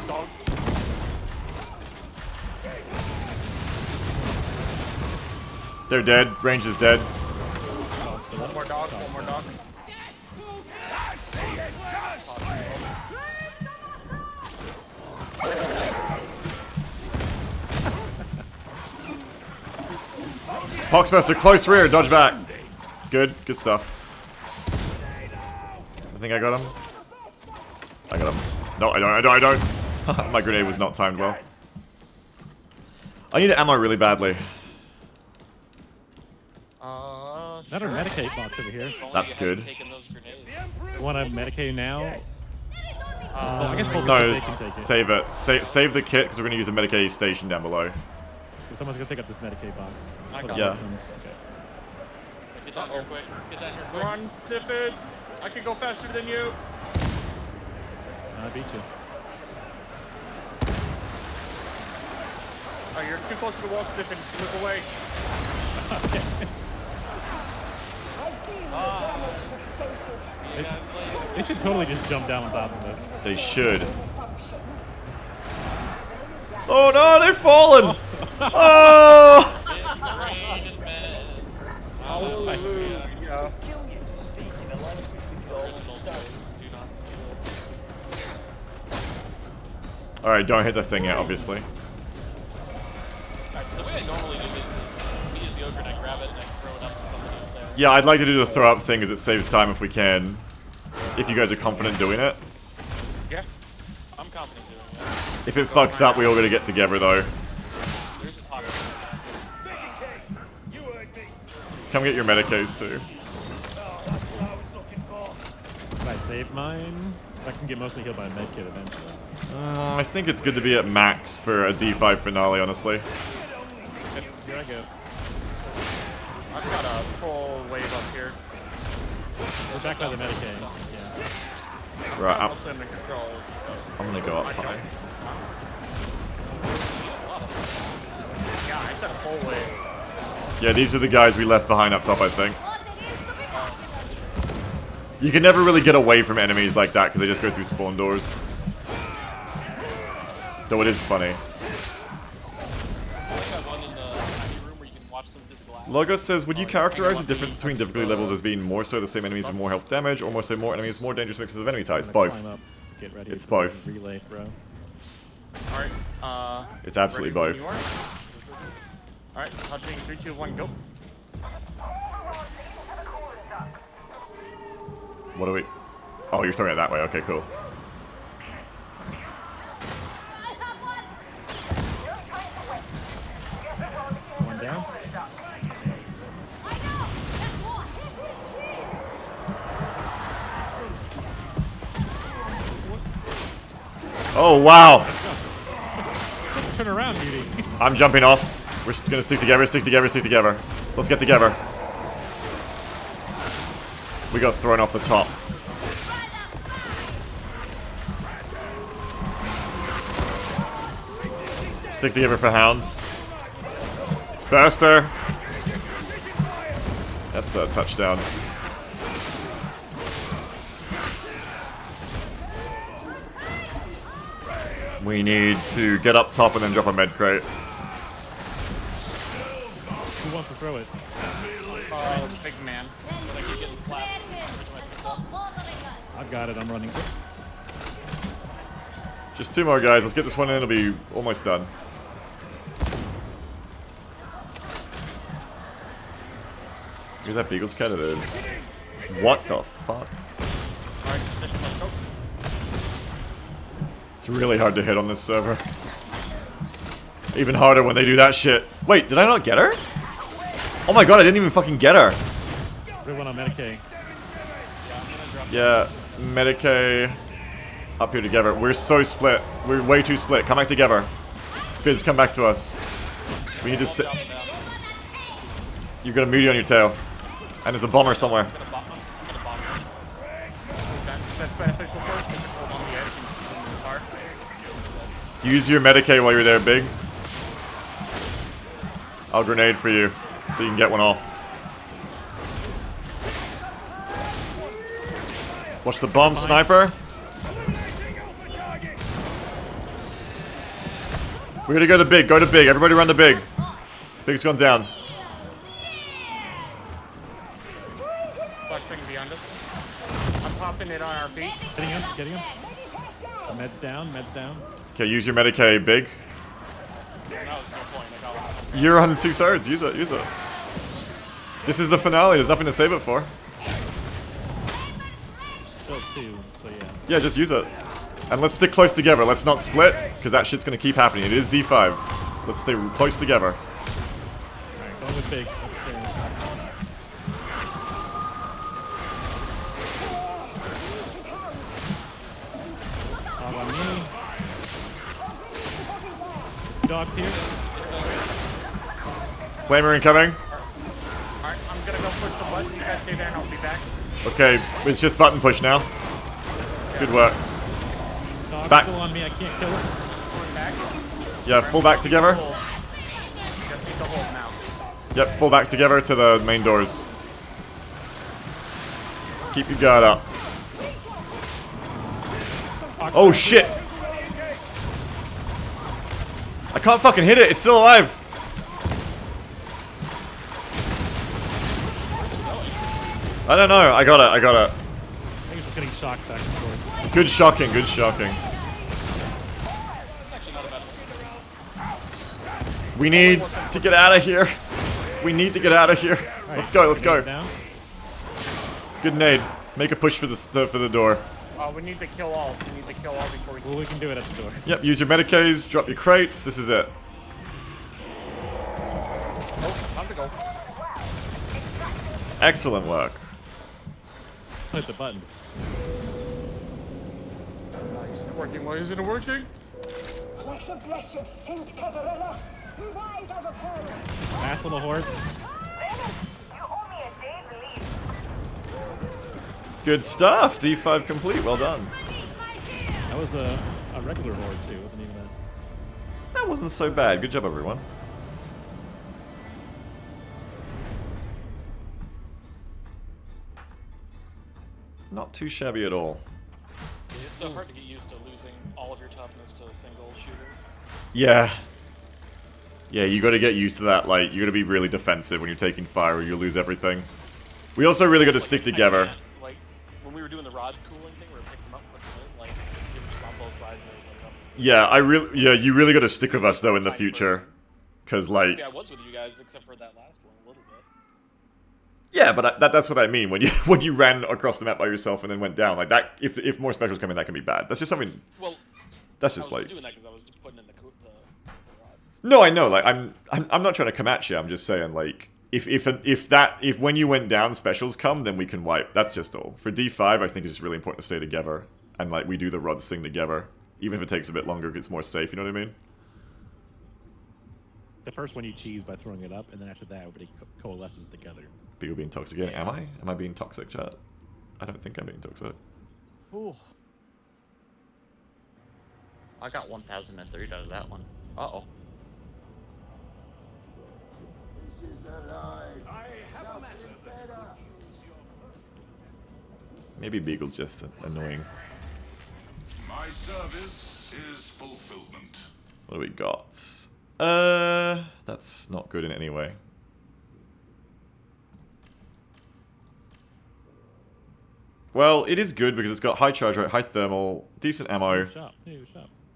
S8: Dog.
S1: They're dead. Range is dead.
S8: One more dog, one more dog.
S1: Poxbuster, close rear, dodge back. Good stuff. I think I got him. I got him. No, I don't. My grenade was not timed well. I need ammo really badly.
S6: Another Medicaid box over here.
S1: That's good.
S3: Taking those grenades.
S6: You want to Medicaid now? Oh, I guess both
S1: No,
S6: they can take it.
S1: save it. Save the kit because we're going to use the Medicaid station down below.
S6: So someone's gonna pick up this Medicaid box.
S8: I
S6: Put
S8: got
S6: it
S1: it.
S6: on items. Okay.
S3: Get down here quick. Get down here quick.
S8: Run, Tiffin. I can go faster than you.
S6: I beat you.
S8: Oh, you're too close to the wall, Stiffen. Look away.
S6: They should totally just jump down on top of this.
S1: They should. Oh no, they've fallen! Oh!
S8: Hallelujah.
S1: Alright, don't hit the thing yet, obviously.
S3: Alright, so the way I normally do this is we use the ogre and I grab it and I throw it up to somebody up there.
S1: Yeah, I'd like to do the throw up thing because it saves time if we can. If you guys are confident doing it.
S8: Yeah.
S3: I'm confident doing it.
S1: If it fucks up, we all gotta get together though.
S3: There's a top.
S5: You heard me.
S1: Come get your Medicays too.
S5: Oh, that's what I was looking for.
S6: Can I save mine? I can get mostly healed by a medkit eventually.
S1: I think it's good to be at max for a D5 finale, honestly.
S6: Here I go.
S8: I've got a full wave up here.
S6: We're back by the Medicaid. Yeah.
S1: Right,
S8: I'm also in the control.
S1: I'm gonna go up
S8: I
S1: high.
S8: jumped. Yeah, I said a full wave.
S1: Yeah, these are the guys we left behind up top, I think.
S9: What it is to be back.
S1: You can never really get away from enemies like that because they just go through spawn doors. Though it is funny.
S3: I think I one in the happy room where you can watch them through the glass.
S1: Logos says, would you characterize the difference between difficulty levels as being more so the same enemies with more health damage, or more so more enemies with more dangerous mixes of enemy types?
S6: I'm gonna
S1: Both.
S6: climb up, get ready
S1: It's
S6: for
S1: both.
S6: the relay throw.
S8: Alright,
S1: It's absolutely
S8: ready
S1: both.
S8: when you are. Alright, touching 3, 2, 1, go.
S1: What are we... Oh, you're throwing it that way. Okay, cool.
S9: I have one.
S6: One down.
S9: I know. Guess what?
S1: Oh, wow.
S6: Turn around, beauty.
S1: I'm jumping off. We're gonna stick together, stick together, stick together. Let's get together. We got thrown off the top. Stick together for hounds. Burster. That's a touchdown. We need to get up top and then drop a med crate.
S6: Who wants to throw it?
S8: Big man.
S9: Then please spare him and stop bothering us.
S6: I've got it. I'm running.
S1: Just 2 more guys. Let's get this one in. It'll be almost done. Here's that Beagle's cat. It is. What the fuck?
S8: Alright, let's go.
S1: It's really hard to hit on this server. Even harder when they do that shit. Wait, did I not get her? Oh my god, I didn't even fucking get her.
S6: Everyone on Medicaid.
S1: Yeah, Medicaid up here together. We're so split. We're way too split. Come back together. Fizz, come back to us. We need to stay. You've got a meteor on your tail. And there's a bomber somewhere.
S8: That's beneficial for us. We can hold on the edge and the car.
S1: Use your Medicaid while you're there, Big. I'll grenade for you, so you can get one off. Watch the bomb, sniper. We're gonna go to Big. Go to Big. Everybody run to Big. Big's gone down.
S8: Flashbang behind us. I'm popping it on our feet.
S6: Getting him. Getting him. Meds down. Meds down.
S1: Okay, use your Medicaid, Big.
S3: That was no point. I got one.
S1: You're on 2/3. Use it. Use it. This is the finale. There's nothing to save it for.
S6: Still 2. So yeah.
S1: Yeah, just use it. And let's stick close together. Let's not split, because that shit's gonna keep happening. It is D5. Let's stay close together.
S6: Alright, going with big. Upstairs. Hog on me. Dog's here.
S1: Flamer incoming.
S8: Alright, I'm gonna go push the button. You guys stay there and I'll be back.
S1: Okay, it's just button push now. Good work.
S6: Dog's
S1: Back.
S6: still on me. I can't kill him.
S8: Going back.
S1: Yeah, full back together. Yep, fall back together to the main doors. Keep your guard up. Oh shit! I can't fucking hit it, it's still alive! I don't know, I got it.
S6: I think it's just getting shocked back and forth.
S1: Good shocking, good shocking. We need to get out of here. We need to get out of here.
S6: Right,
S1: Let's go, let's go.
S6: down.
S1: Good nade. Make a push for the door.
S8: We need to kill all. We need to kill all before we.
S6: Well, we can do it at the door.
S1: Yep, use your medicays, drop your crates, this is it.
S8: Oh, time to go.
S1: Excellent work.
S6: Hit the button.
S8: Is it working? Why isn't it working?
S7: Let the blessed Saint Cavarella rise over peril.
S6: Mass on the horde.
S7: You owe me a day's leave.
S1: Good stuff. D5 complete. Well done.
S6: That was a regular horde too. It wasn't even a.
S1: That wasn't so bad. Good job, everyone. Not too shabby at all.
S3: It's so hard to get used to losing all of your toughness to a single shooter.
S1: Yeah. Yeah, you gotta get used to that. Like, you gotta be really defensive when you're taking fire or you lose everything. We also really gotta stick together.
S3: Like, when we were doing the rod cooling thing where it picks them up and puts them in, like, it was just on both sides and
S1: Yeah, you really gotta stick with us though in the future. Cause like...
S3: Yeah, I was with you guys except for that last one a little bit.
S1: Yeah, but that's what I mean. When you ran across the map by yourself and then went down, like that. If more specials come in, that can be bad. That's just something.
S3: Well,
S1: that's just
S3: I was
S1: like.
S3: doing that because I was just putting in the rod.
S1: No, I know. Like I'm not trying to come at you. I'm just saying like if when you went down specials come, then we can wipe. That's just all. For D5, I think it's just really important to stay together and like we do the rods thing together, even if it takes a bit longer. It's more safe. You know what I mean?
S6: The first one you cheese by throwing it up, and then after that, everybody coalesces together.
S1: People being toxic again. Am I? Am I being toxic, chat? I don't think I'm being toxic.
S8: Ooh. I got 1,003 out of that one. Uh-oh.
S5: This is the life. I have a matter that
S1: Maybe Beagle's just annoying.
S5: my service is fulfillment.
S1: What do we got? That's not good in any way. Well, it is good because it's got high charge rate, high thermal, decent ammo,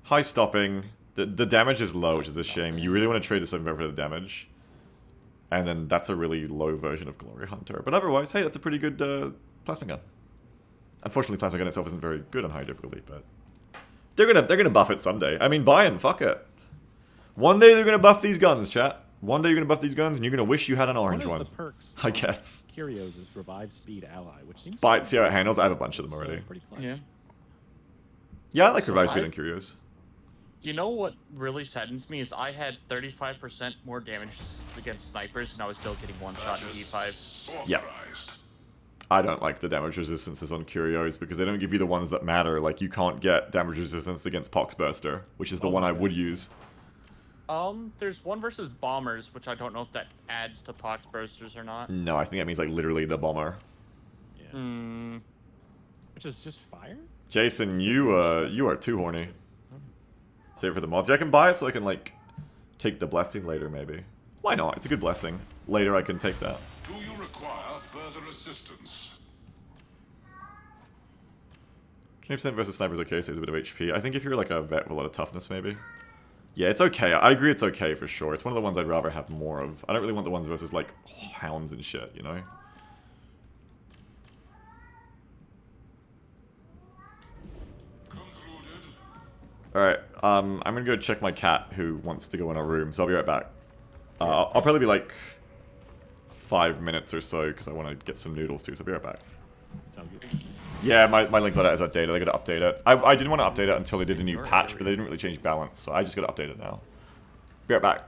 S1: high stopping. The damage is low, which is a shame. You really want to trade this over for the damage. And then that's a really low version of Glory Hunter. But otherwise, hey, that's a pretty good plasma gun. Unfortunately, plasma gun itself isn't very good on high difficulty, but they're gonna buff it someday. I mean, buy it, fuck it. One day they're gonna buff these guns, chat. One day you're gonna buff these guns, and you're gonna wish you had an orange one.
S6: One of the perks,
S1: I guess.
S6: Curios is revive speed ally, which seems.
S1: Buy it, see how it handles. I have a bunch of them already.
S6: Pretty clutch.
S8: Yeah.
S1: Yeah, I like revive speed and curios.
S8: You know what really saddens me is I had 35% more damage against snipers, and I was still getting one shot in E5.
S1: Yeah. I don't like the damage resistances on curios because they don't give you the ones that matter. Like, you can't get damage resistance against Poxburster, which is the one I would use.
S8: There's one versus bombers, which I don't know if that adds to Poxbursters or not.
S1: No, I think that means, like, literally the bomber.
S6: Yeah. Which is just fire?
S1: Jason, you are too horny. Save it for the mods. Yeah, I can buy it so I can, like, take the blessing later, maybe. Why not? It's a good blessing. Later I can take that.
S5: Do you require further assistance?
S1: 20% versus snipers okay, saves a bit of HP. I think if you're like a vet with a lot of toughness, maybe. Yeah, it's okay. I agree it's okay for sure. It's one of the ones I'd rather have more of. I don't really want the ones versus like hounds and shit, you know? Alright, I'm gonna go check my cat who wants to go in a room, so I'll be right back. I'll probably be like 5 minutes or so, because I want to get some noodles too, so I'll be right back.
S6: Sounds good.
S1: Yeah, my link got it as updated. I gotta update it. I didn't want to update it until they did a new patch, but they didn't really change balance, so I just gotta update it now. Be right back.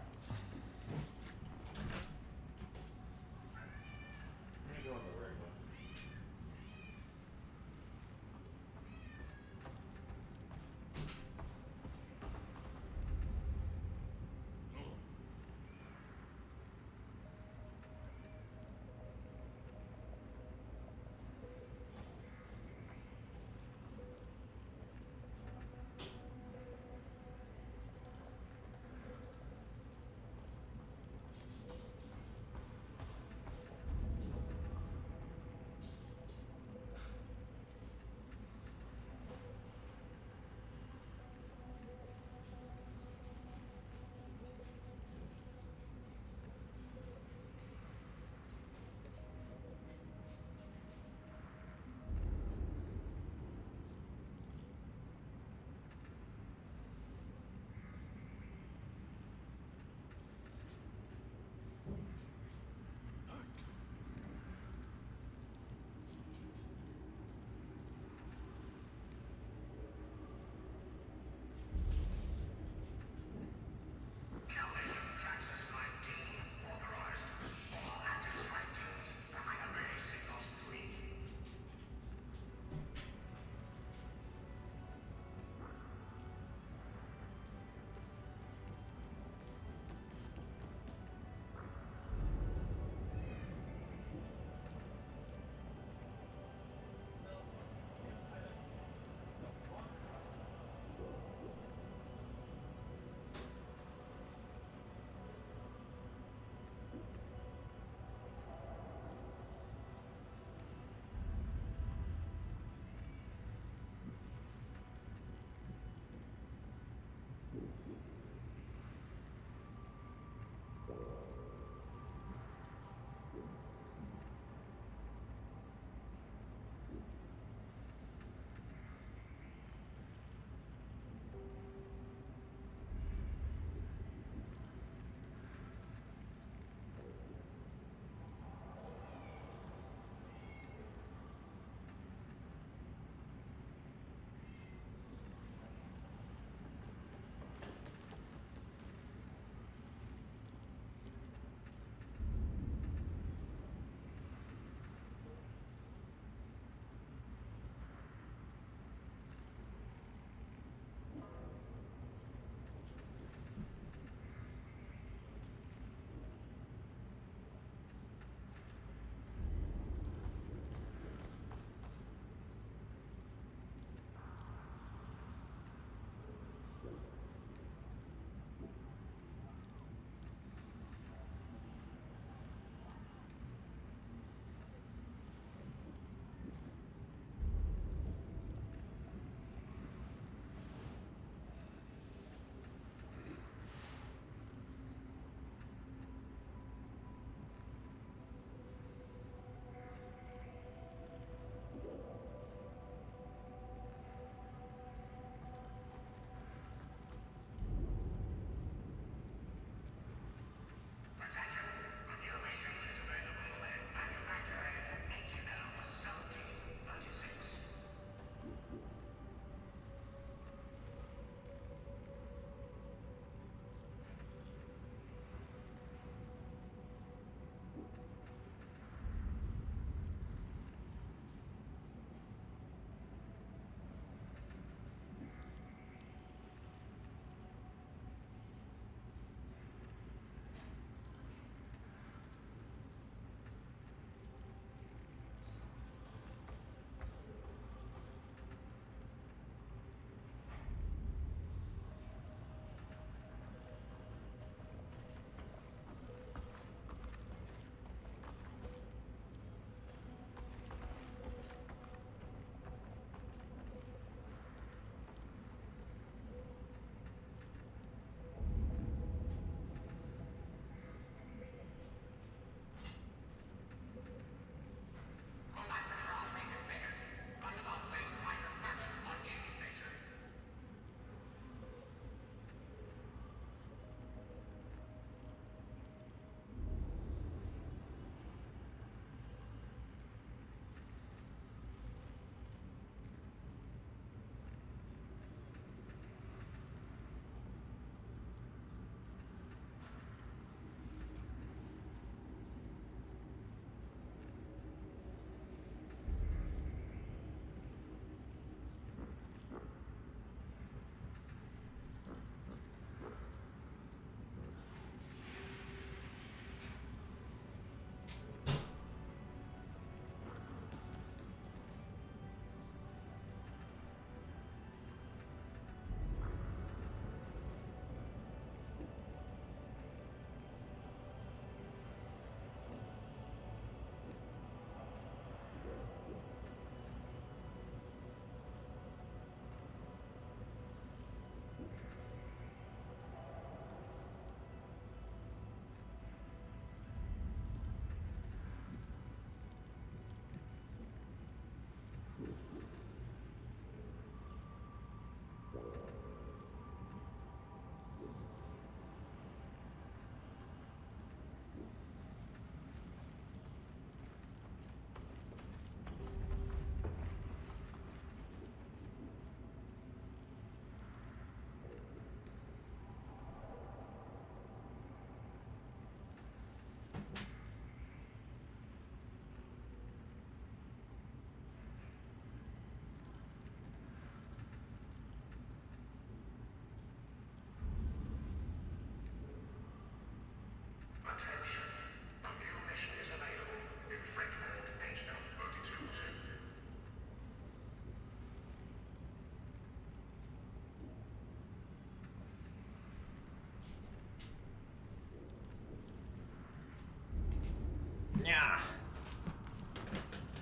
S1: Yeah.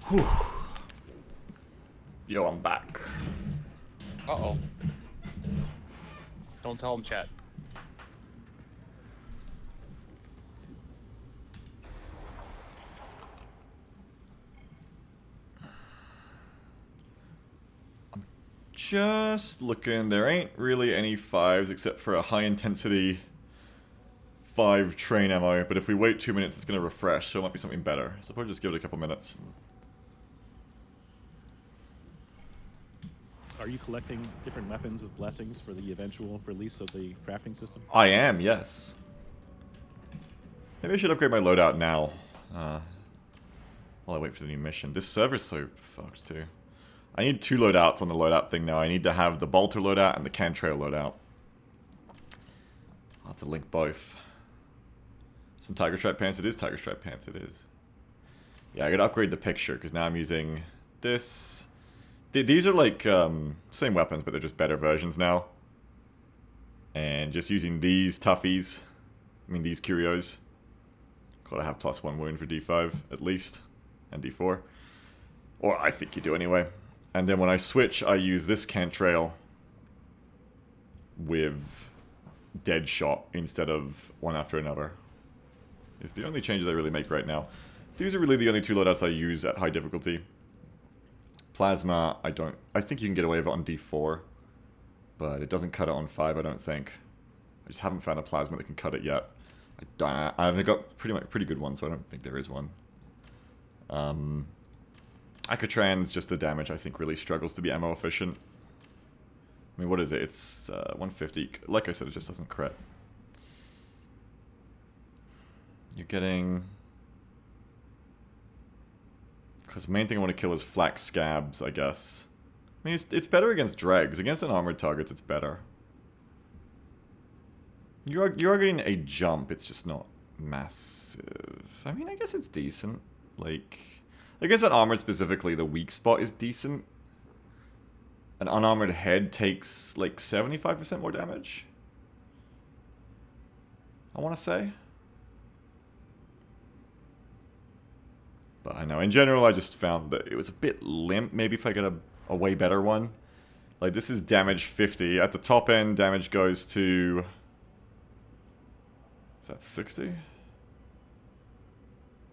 S1: Whew. Yo, I'm back.
S8: Uh-oh. Don't tell him, chat.
S1: Just looking, there ain't really any 5s except for a high intensity 5 train ammo, but if we wait 2 minutes it's going to refresh, so it might be something better. So I'll probably just give it a couple minutes.
S6: Are you collecting different weapons with blessings for the eventual release of the crafting system?
S1: I am, yes. Maybe I should upgrade my loadout now. While I wait for the new mission. This server's so fucked too. I need 2 loadouts on the loadout thing now. I need to have the bolter loadout and the cantrail loadout. I'll have to link both. Some tiger stripe pants. It is tiger stripe pants. It is. Yeah, I gotta upgrade the picture because now I'm using this. These are like same weapons, but they're just better versions now. And just using these toughies. I mean these curios. Gotta have +1 wound for D5 at least, and D4. Or I think you do anyway. And then when I switch, I use this cantrail with dead shot instead of one after another. It's the only changes I really make right now. These are really the only 2 loadouts I use at high difficulty. Plasma, I think you can get away with it on D4, but it doesn't cut it on 5, I don't think. I just haven't found a plasma that can cut it yet. I've got pretty good one, so I don't think there is one. Akatran's, just the damage, I think, really struggles to be ammo efficient. I mean, what is it? It's 150. Like I said, it just doesn't crit. You're getting... Because the main thing I want to kill is flak scabs, I guess. I mean, it's better against dregs. Against unarmored targets, it's better. You are getting a jump, it's just not massive. I mean, I guess it's decent. Like... I guess on armored specifically, the weak spot is decent. An unarmored head takes like 75% more damage. I want to say. But I know, in general, I just found that it was a bit limp. Maybe if I get a way better one. Like, this is damage 50. At the top end, damage goes to... Is that 60?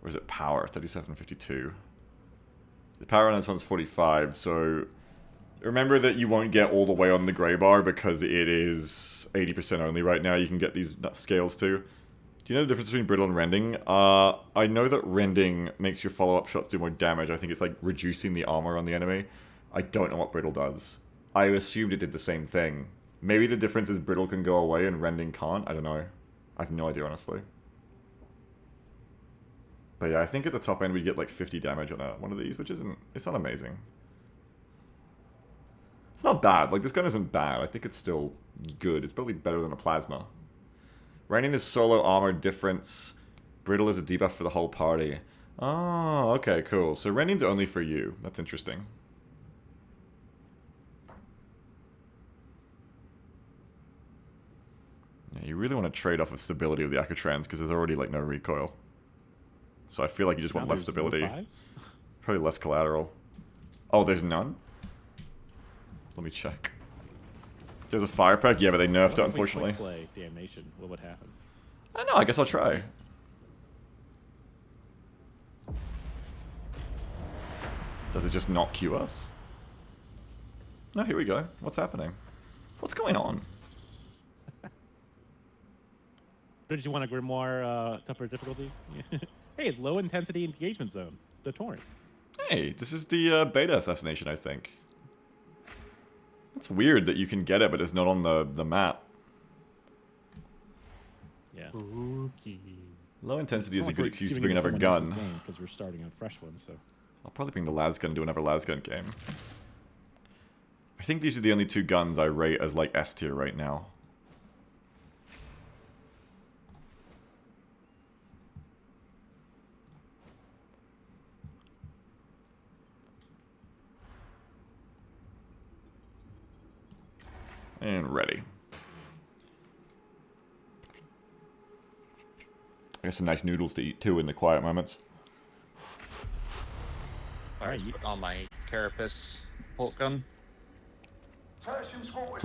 S1: Or is it power? 37, 52. The power on this one's 45, so remember that you won't get all the way on the grey bar because it is 80% only right now. You can get these scales too. Do you know the difference between brittle and rending? I know that rending makes your follow-up shots do more damage. I think it's like reducing the armor on the enemy. I don't know what brittle does. I assumed it did the same thing. Maybe the difference is brittle can go away and rending can't. I don't know. I have no idea, honestly. But yeah, I think at the top end we get like 50 damage on one of these, which isn't... It's not amazing. It's not bad. Like, this gun isn't bad. I think it's still good. It's probably better than a plasma. Raining is solo armor difference. Brittle is a debuff for the whole party. Oh, okay, cool. So Rending's only for you. That's interesting. Yeah, you really want to trade off the stability of the Akatrans because there's already like no recoil. So I feel like you just want less stability. No probably less collateral. Oh, there's none? Let me check. There's a fire perk? Yeah, but they nerfed it, unfortunately.
S6: Play Damnation, what would happen?
S1: I don't know, I guess I'll try. Does it just not queue us? No, here we go. What's happening? What's going on?
S6: Did you want a grimoire tougher difficulty? Hey, it's low intensity engagement zone. The torrent.
S1: Hey, this is the beta assassination, I think. It's weird that you can get it, but it's not on the map.
S6: Yeah.
S8: Spooky.
S1: Low intensity is a good excuse to bring another gun.
S6: Because we're starting on fresh ones, so.
S1: I'll probably bring the las gun and do another las gun game. I think these are the only 2 guns I rate as like S tier right now. And ready. I got some nice noodles to eat too in the quiet moments.
S8: Alright, on my Carapace bolt gun.
S5: Tertium squad